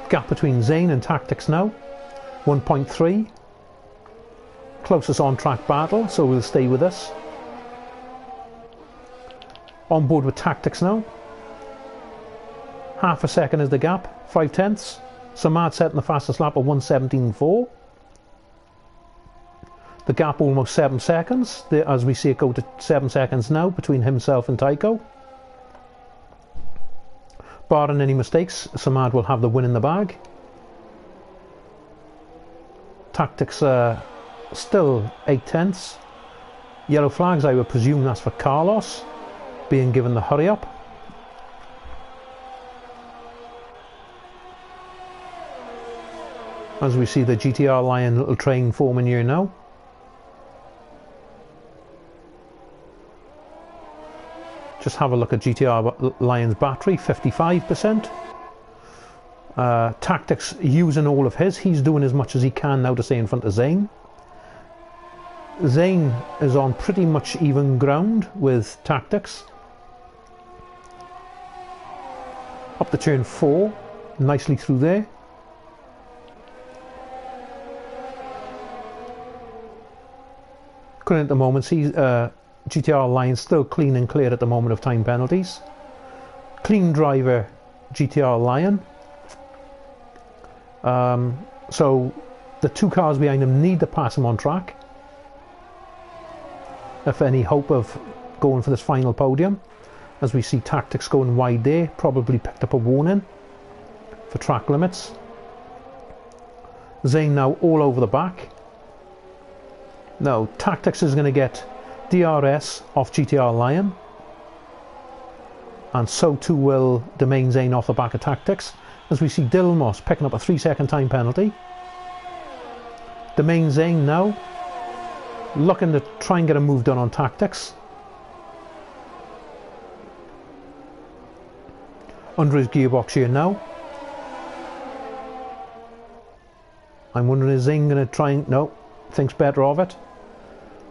Gap between Zane and Tactics now, 1.3. Closest on-track battle, so we'll stay with us. On board with Tactics now. Half a second is the gap, 5/10. Samad setting the fastest lap at 1:17.4. The gap almost 7 seconds, as we see it go to 7 seconds now between himself and Tycho. Barring any mistakes, Samad will have the win in the bag. Tactics still 8/10. Yellow flags, I would presume that's for Carlos, being given the hurry up. As we see the GTR Lion little train forming here now. Just have a look at GTR Lion's battery, 55%. Tactics using all of his. He's doing as much as he can now to stay in front of Zane. Zane is on pretty much even ground with Tactics. Up to turn 4, nicely through there. Current at the moment, see GTR Lion still clean and clear at the moment of time penalties. Clean driver GTR Lion. So the two cars behind him need to pass him on track if any hope of going for this final podium. As we see Tactics going wide there, probably picked up a warning for track limits. Zane now all over the back. No, Tactics is going to get DRS off GTR Lion, and so too will Domain Zane off the back of Tactics, as we see Dilmos picking up a 3-second time penalty. Domain Zane now looking to try and get a move done on Tactics. Under his gearbox here now. I'm wondering, is Zane going to try and... no, thinks better of it,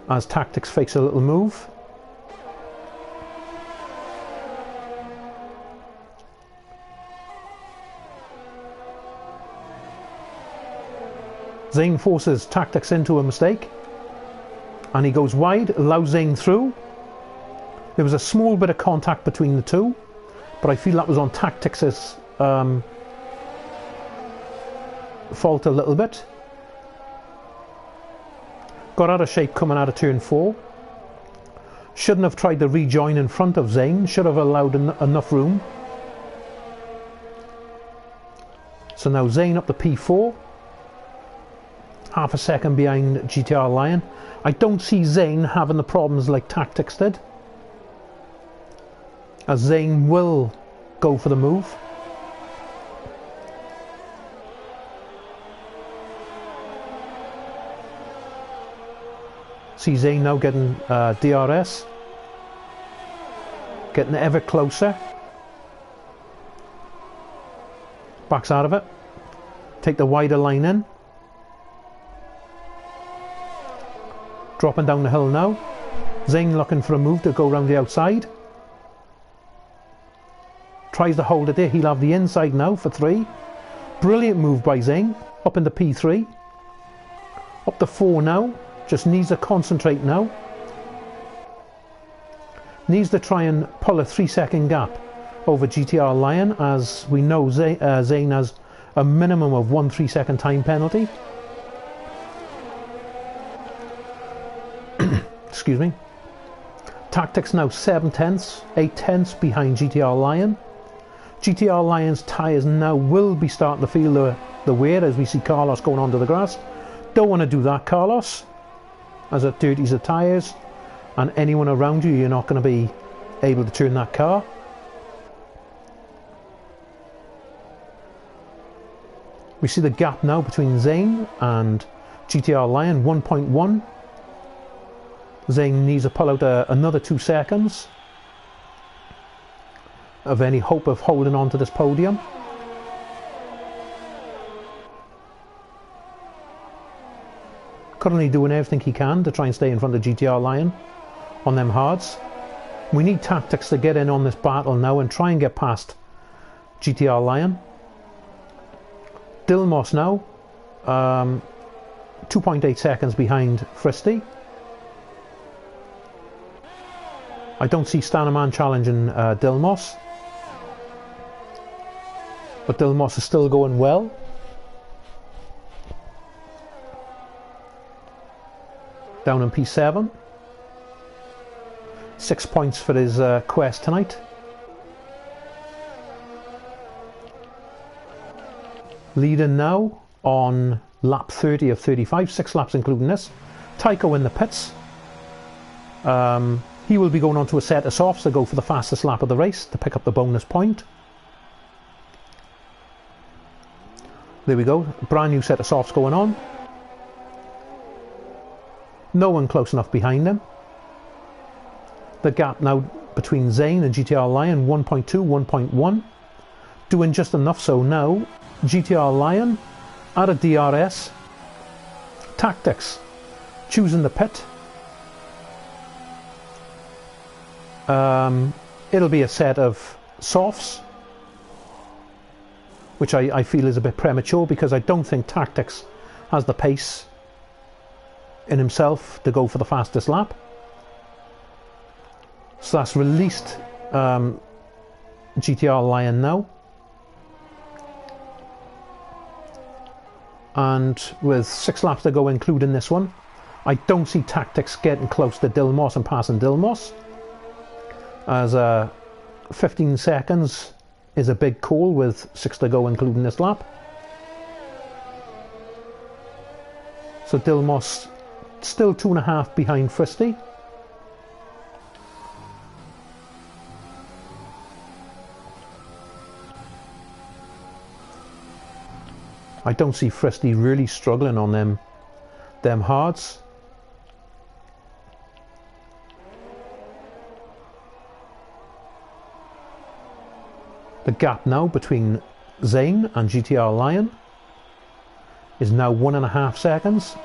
as Tactics fakes a little move. Zane forces Tactics into a mistake, and he goes wide, allows Zane through. There was a small bit of contact between the two, but I feel that was on Tactics' fault a little bit. Got out of shape coming out of turn 4. Shouldn't have tried to rejoin in front of Zane, should have allowed enough room. So now Zane up to P4. Half a second behind GTR Lion. I don't see Zane having the problems like Tactics did, as Zane will go for the move. See Zane now getting DRS, getting ever closer. Backs out of it. Take the wider line in. Dropping down the hill now. Zane looking for a move to go around the outside. Tries to hold it there. He'll have the inside now for 3. Brilliant move by Zane. Up into P3. Up to 4 now. Just needs to concentrate now. Needs to try and pull a 3-second gap over GTR Lion, as we know Zane has a minimum of 1 3-second time penalty. Excuse me. Tactics now 7/10, 8/10 behind GTR Lion. GTR Lion's tyres now will be starting to feel the wear, as we see Carlos going onto the grass. Don't want to do that, Carlos, as it dirties the tyres, and anyone around you, you're not going to be able to turn that car. We see the gap now between Zane and GTR Lion, 1.1. Zane needs to pull out another 2 seconds of any hope of holding on to this podium. Currently doing everything he can to try and stay in front of GTR Lion on them hards. We need Tactics to get in on this battle now and try and get past GTR Lion. Dilmos now 2.8 seconds behind Fristy. I don't see Stanaman challenging Dilmos, but Dilmos is still going well. Down in P7. 6 points for his quest tonight. Leading now on lap 30 of 35, 6 laps including this. Tycho in the pits. He will be going on to a set of softs to go for the fastest lap of the race to pick up the bonus point. There we go, brand new set of softs going on. No one close enough behind him. The gap now between Zane and GTR Lion, 1.2, 1.1. Doing just enough so now. GTR Lion at a DRS. Tactics. Choosing the pit. It'll be a set of softs, which I feel is a bit premature because I don't think Tactics has the pace in himself to go for the fastest lap. So that's released GTR Lion now. And with 6 laps to go including this one, I don't see Tactics getting close to Dilmos and passing Dilmos, as 15 seconds is a big call with 6 to go including this lap. So Dilmos still 2.5 behind Fristy. I don't see Fristy really struggling on them hards. The gap now between Zane and GTR Lion is now 1.5 seconds.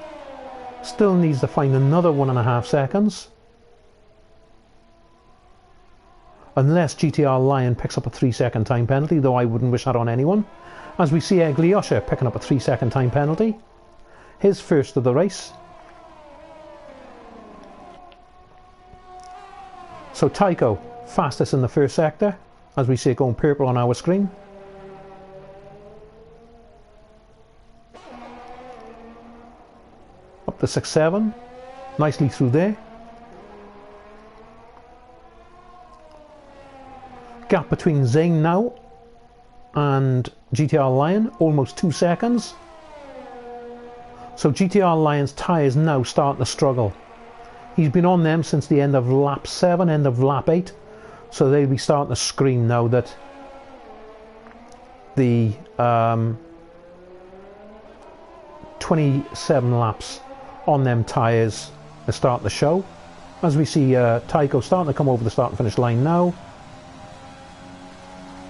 Still needs to find another 1.5 seconds. Unless GTR Lion picks up a 3-second time penalty, though I wouldn't wish that on anyone. As we see Egliosha picking up a 3-second time penalty. His first of the race. So Tycho, fastest in the first sector, as we see it going purple on our screen. Up to 6.7, nicely through there. Gap between Zane now and GTR Lion, almost 2 seconds. So GTR Lion's tyres now starting to struggle. He's been on them since the end of lap 7, end of lap 8. So they'll be starting to scream now that the 27 laps on them tyres are starting to show. As we see Tycho starting to come over the start and finish line now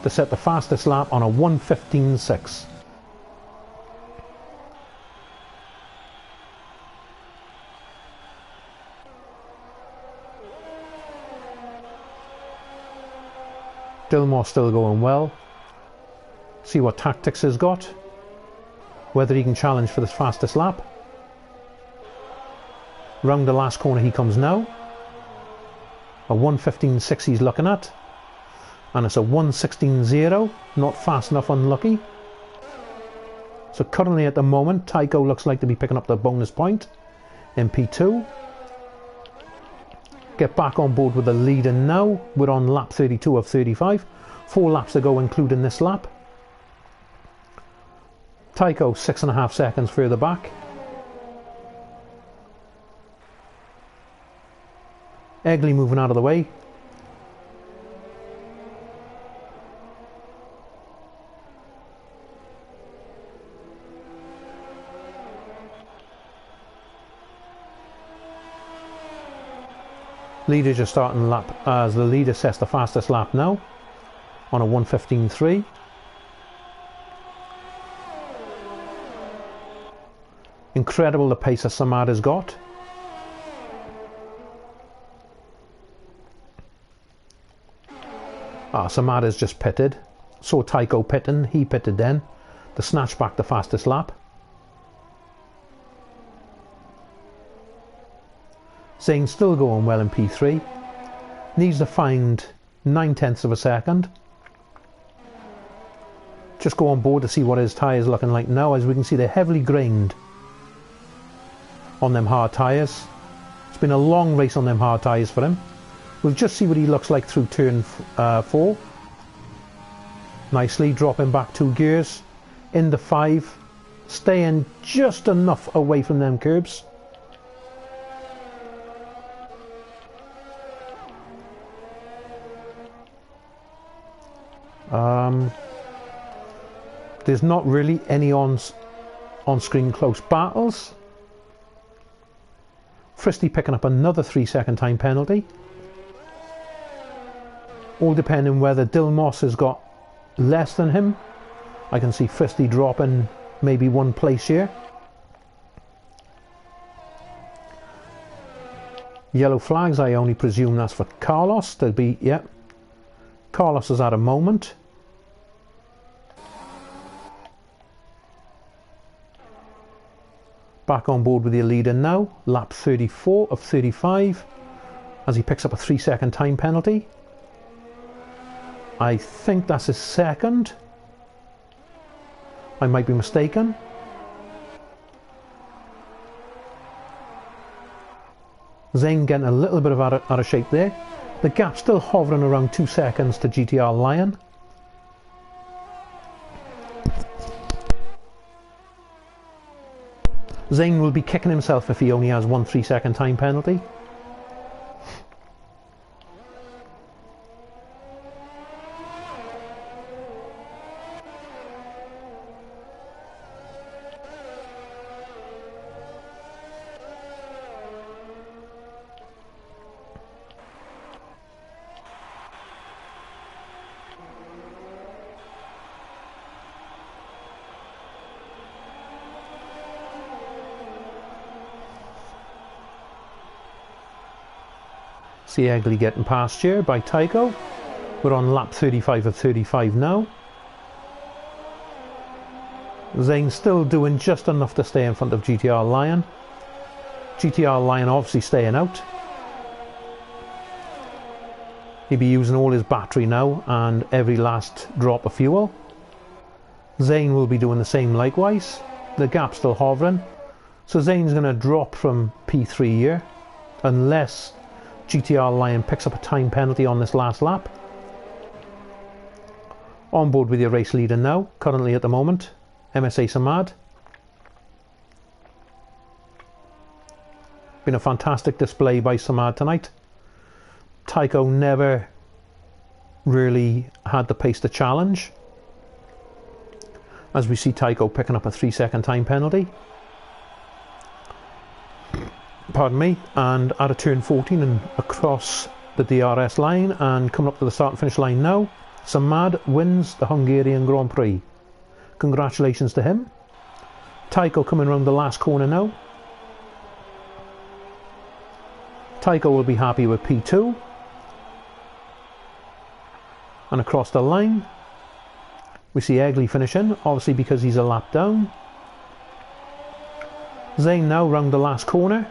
to set the fastest lap on a 1:15.6. Dilmore still going well. See what Tactics has got. Whether he can challenge for the fastest lap. Round the last corner he comes now. A 1:15.6 he's looking at. And it's a 1:16.0. Not fast enough, unlucky. So currently at the moment, Tycho looks like to be picking up the bonus point in P2. Get back on board with the leader now. We're on lap 32 of 35. 4 laps to go including this lap. Tycho 6.5 seconds further back. Eggley moving out of the way. Leader just starting lap as the leader sets the fastest lap now on a 1:15.3. Incredible the pace that Samad has got. Samad has just pitted. Saw Tycho pitting, he pitted then to snatch back the fastest lap. Zane still going well in P3. Needs to find 9/10 of a second. Just go on board to see what his tyres looking like now. As we can see, they're heavily grained on them hard tyres. It's been a long race on them hard tyres for him. We'll just see what he looks like through turn 4. Nicely dropping back 2 gears into 5. Staying just enough away from them curbs. There's not really any on-screen close battles. Fristy picking up another 3-second time penalty. all depending whether Dilmos has got less than him. I can see Fristy dropping maybe one place here. Yellow flags, I only presume that's for Carlos. There'll be, yeah, Carlos is at a moment. Back on board with your leader now, lap 34 of 35, as he picks up a 3-second time penalty. I think that's his second. I might be mistaken. Zane getting a little bit out of shape there. The gap still hovering around 2 seconds to GTR Lion. Zane will be kicking himself if he only has one 3-second time penalty. See Egley getting past here by Tycho. We're on lap 35 of 35 now. Zane's still doing just enough to stay in front of GTR Lion. GTR Lion obviously staying out. He'll be using all his battery now and every last drop of fuel. Zane will be doing the same likewise. The gap's still hovering. So Zane's going to drop from P3 here unless GTR Lion picks up a time penalty on this last lap. On board with your race leader now, currently at the moment, MSA Samad. Been a fantastic display by Samad tonight. Tycho never really had the pace to challenge, as we see Tycho picking up a 3-second time penalty. Pardon me, and at a turn 14 and across the DRS line and coming up to the start and finish line now, Samad wins the Hungarian Grand Prix. Congratulations to him. Tycho coming around the last corner now. Tycho will be happy with P2. And across the line, we see Egley finishing, obviously because he's a lap down. Zane now round the last corner.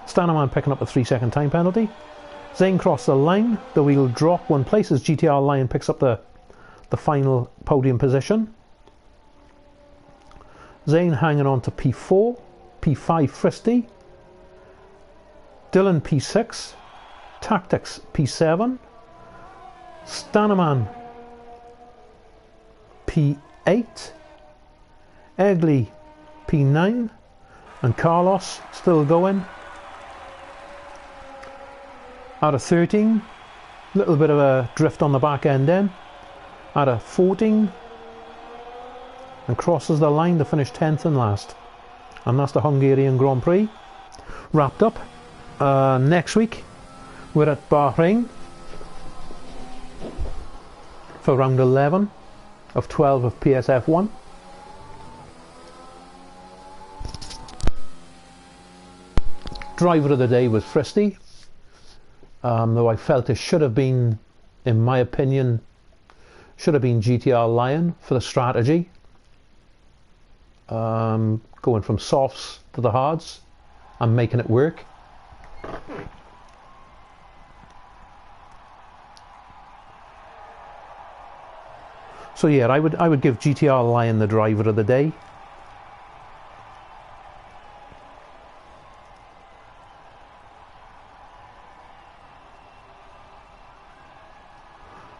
Stanaman picking up a 3-second time penalty. Zane crossed the line, though he'll drop one place as GTR Lion picks up the final podium position. Zane hanging on to P4, P5 Fristy, Dylan P6, Tactics P7, Stanaman P8, Egley P9, and Carlos still going. Out of 13, little bit of a drift on the back end then. Out of 14, and crosses the line to finish 10th and last. And that's the Hungarian Grand Prix. Wrapped up. Next week, we're at Bahrain for round 11 of 12 of PSF1. Driver of the day was Fristy. Though I felt it should have been, in my opinion, should have been GTR Lion for the strategy. Going from softs to the hards and making it work. So yeah, I would give GTR Lion the driver of the day.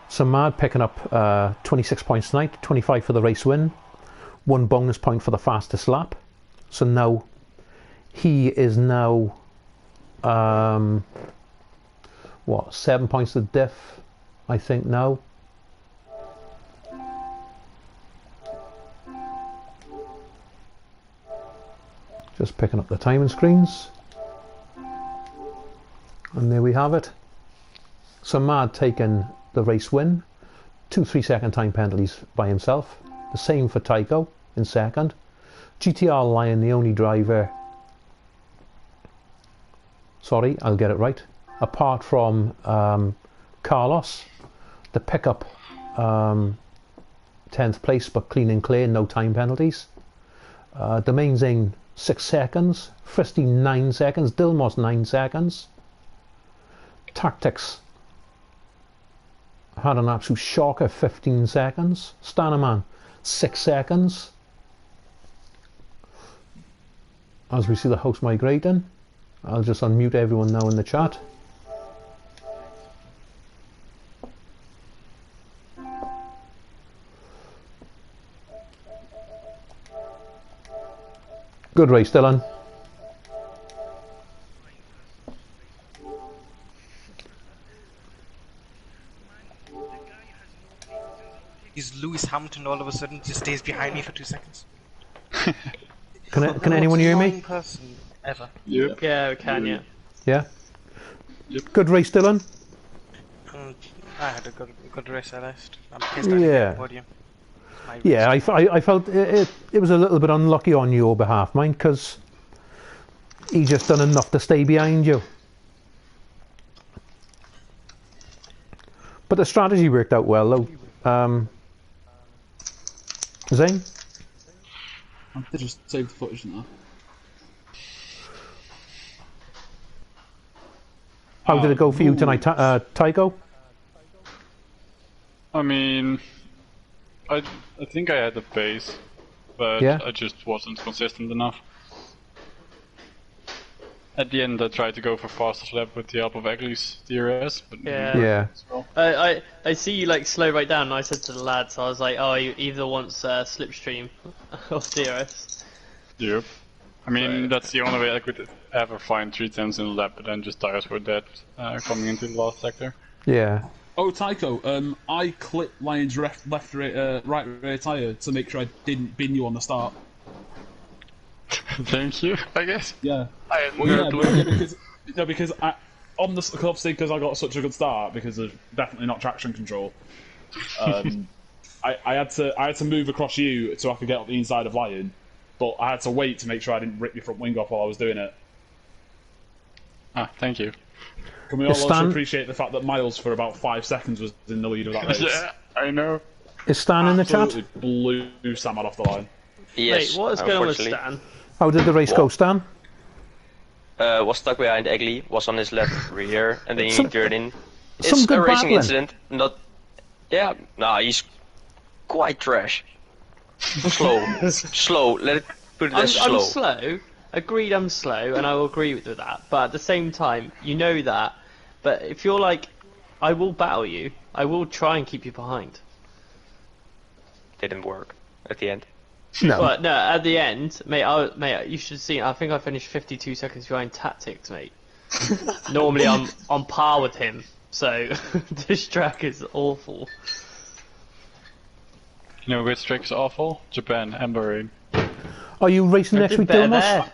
Samad picking up 26 points tonight, 25 for the race win, 1 bonus point for the fastest lap. So now he is now what, 7 points to diff, I think now. Just picking up the timing screens, and there we have it. So Mad taking the race win. 2 3-second time penalties by himself. The same for Tycho in second. GTR Lion, the only driver. Sorry, I'll get it right. Apart from Carlos, the pickup 10th place, but clean and clear, no time penalties. Domain Zane 6 seconds. Fristy 9 seconds. Dilmos 9 seconds. Tactics had an absolute shocker, 15 seconds. Stanaman 6 seconds. As we see the host migrating, I'll just unmute everyone now in the chat. Good race, Dylan. Is Lewis Hamilton all of a sudden just stays behind me for 2 seconds? Can anyone hear me? Person ever. Yep. Yeah, we can, yeah. Yeah? Yep. Good race, Dylan? I had a good race, I last. I'm pissed I didn't Yeah. get the podium. My race. Yeah, I felt it was a little bit unlucky on your behalf, mine, because he just done enough to stay behind you. But the strategy worked out well, though. Zane? I did just save the footage, didn't I? How did it go for you tonight, Tycho? I mean, I think I had the pace, but Yeah? I just wasn't consistent enough. At the end, I tried to go for fastest lap with the help of Egley's DRS, but Yeah. Yeah. I see you like slow right down, and I said to the lads, I was like, oh, he either wants Slipstream or DRS. Yep. I mean, Right. that's the only way I could ever find 3 tenths in a lap, but then just tires were dead coming into the last sector. Yeah. Oh, Tycho, I clipped Lion's right rear tyre to make sure I didn't bin you on the start. Thank you, I guess. Yeah. I had Well, no yeah, clue. because obviously because I got such a good start because of definitely not traction control. I had to move across you so I could get up the inside of Lion, but I had to wait to make sure I didn't rip your front wing off while I was doing it. Ah, thank you. Can we all Is also Stan- appreciate the fact that Miles for about 5 seconds was in the lead of that race? Yeah, I know. Is Stan in the chat? Absolutely blew Sam off the line. Yes, Wait, what is going on with unfortunately. Stan? How did the race go, Stan? Was stuck behind Egley, was on his left rear, and then he Some- turned in. some It's good a racing battling. incident, not... Yeah, nah, he's quite trash. Slow, let it put it I'm as slow. slow. Agreed, I'm slow, and I will agree with that. But at the same time, you know that. But if you're like, I will battle you. I will try and keep you behind. Didn't work at the end. No. But no, at the end, mate, you should see. I think I finished 52 seconds behind Tactics, mate. Normally, I'm on par with him. So this track is awful. You know which track is awful? Japan and Bahrain. Are you racing I next did week, better Dilmos? there.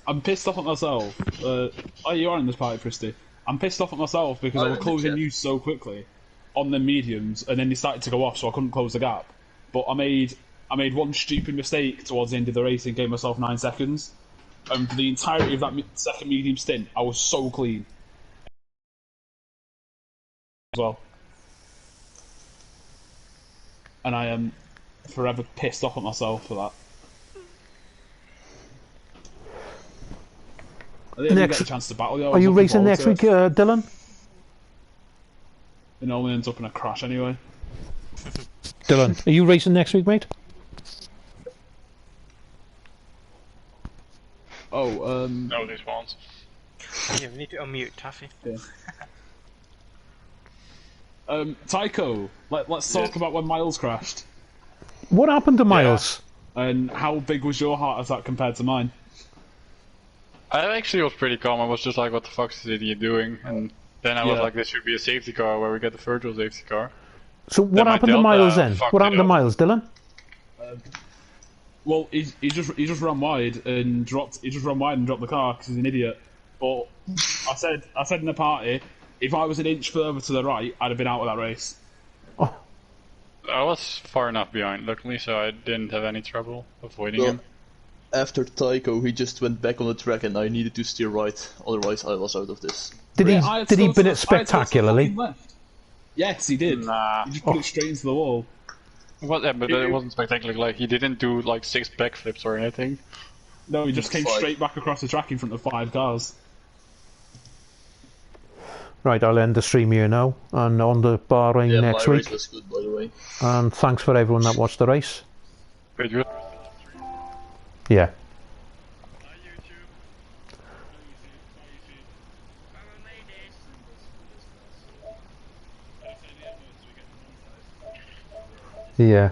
I'm pissed off at myself. Oh, you are in this party, Christy. I'm pissed off at myself because I was closing you so quickly on the mediums, and then they started to go off, so I couldn't close the gap. But I made one stupid mistake towards the end of the race and gave myself 9 seconds. And for the entirety of that second medium stint, I was so clean. As well. And I am forever pissed off at myself for that. I didn't even get a chance to battle you. I Are was you looking racing forward next to week, it. Dylan? It only ends up in a crash anyway. Dylan, are you racing next week, mate? Oh, No, these ones. Yeah, we need to unmute Taffy. Tycho, let's talk about when Miles crashed. What happened to Miles? And how big was your heart attack compared to mine? I actually was pretty calm. I was just like, what the fuck is this idiot doing? And then I was Yeah. like, this should be a safety car where we get the virtual safety car. So what Then my happened to Delta Miles then? fucked What it happened to up. Miles, Dylan? Well, he just ran wide and dropped. He just ran wide and dropped the car because he's an idiot. But I said in the party, If I was an inch further to the right, I'd have been out of that race. Oh, I was far enough behind, luckily, so I didn't have any trouble avoiding him. After Tycho, he just went back on the track and I needed to steer right, otherwise I was out of this. did he bin it spectacularly? Yes, he did. Nah. He just put it straight into the wall. Well, yeah, but it wasn't spectacular. Like, he didn't do like 6 backflips or anything. No, he just came straight back across the track in front of 5 cars. Right, I'll end the stream here now, and on the Bahrain next my week. race was good, by the way. And thanks for everyone that watched the race. Wait, you... Yeah. Yeah.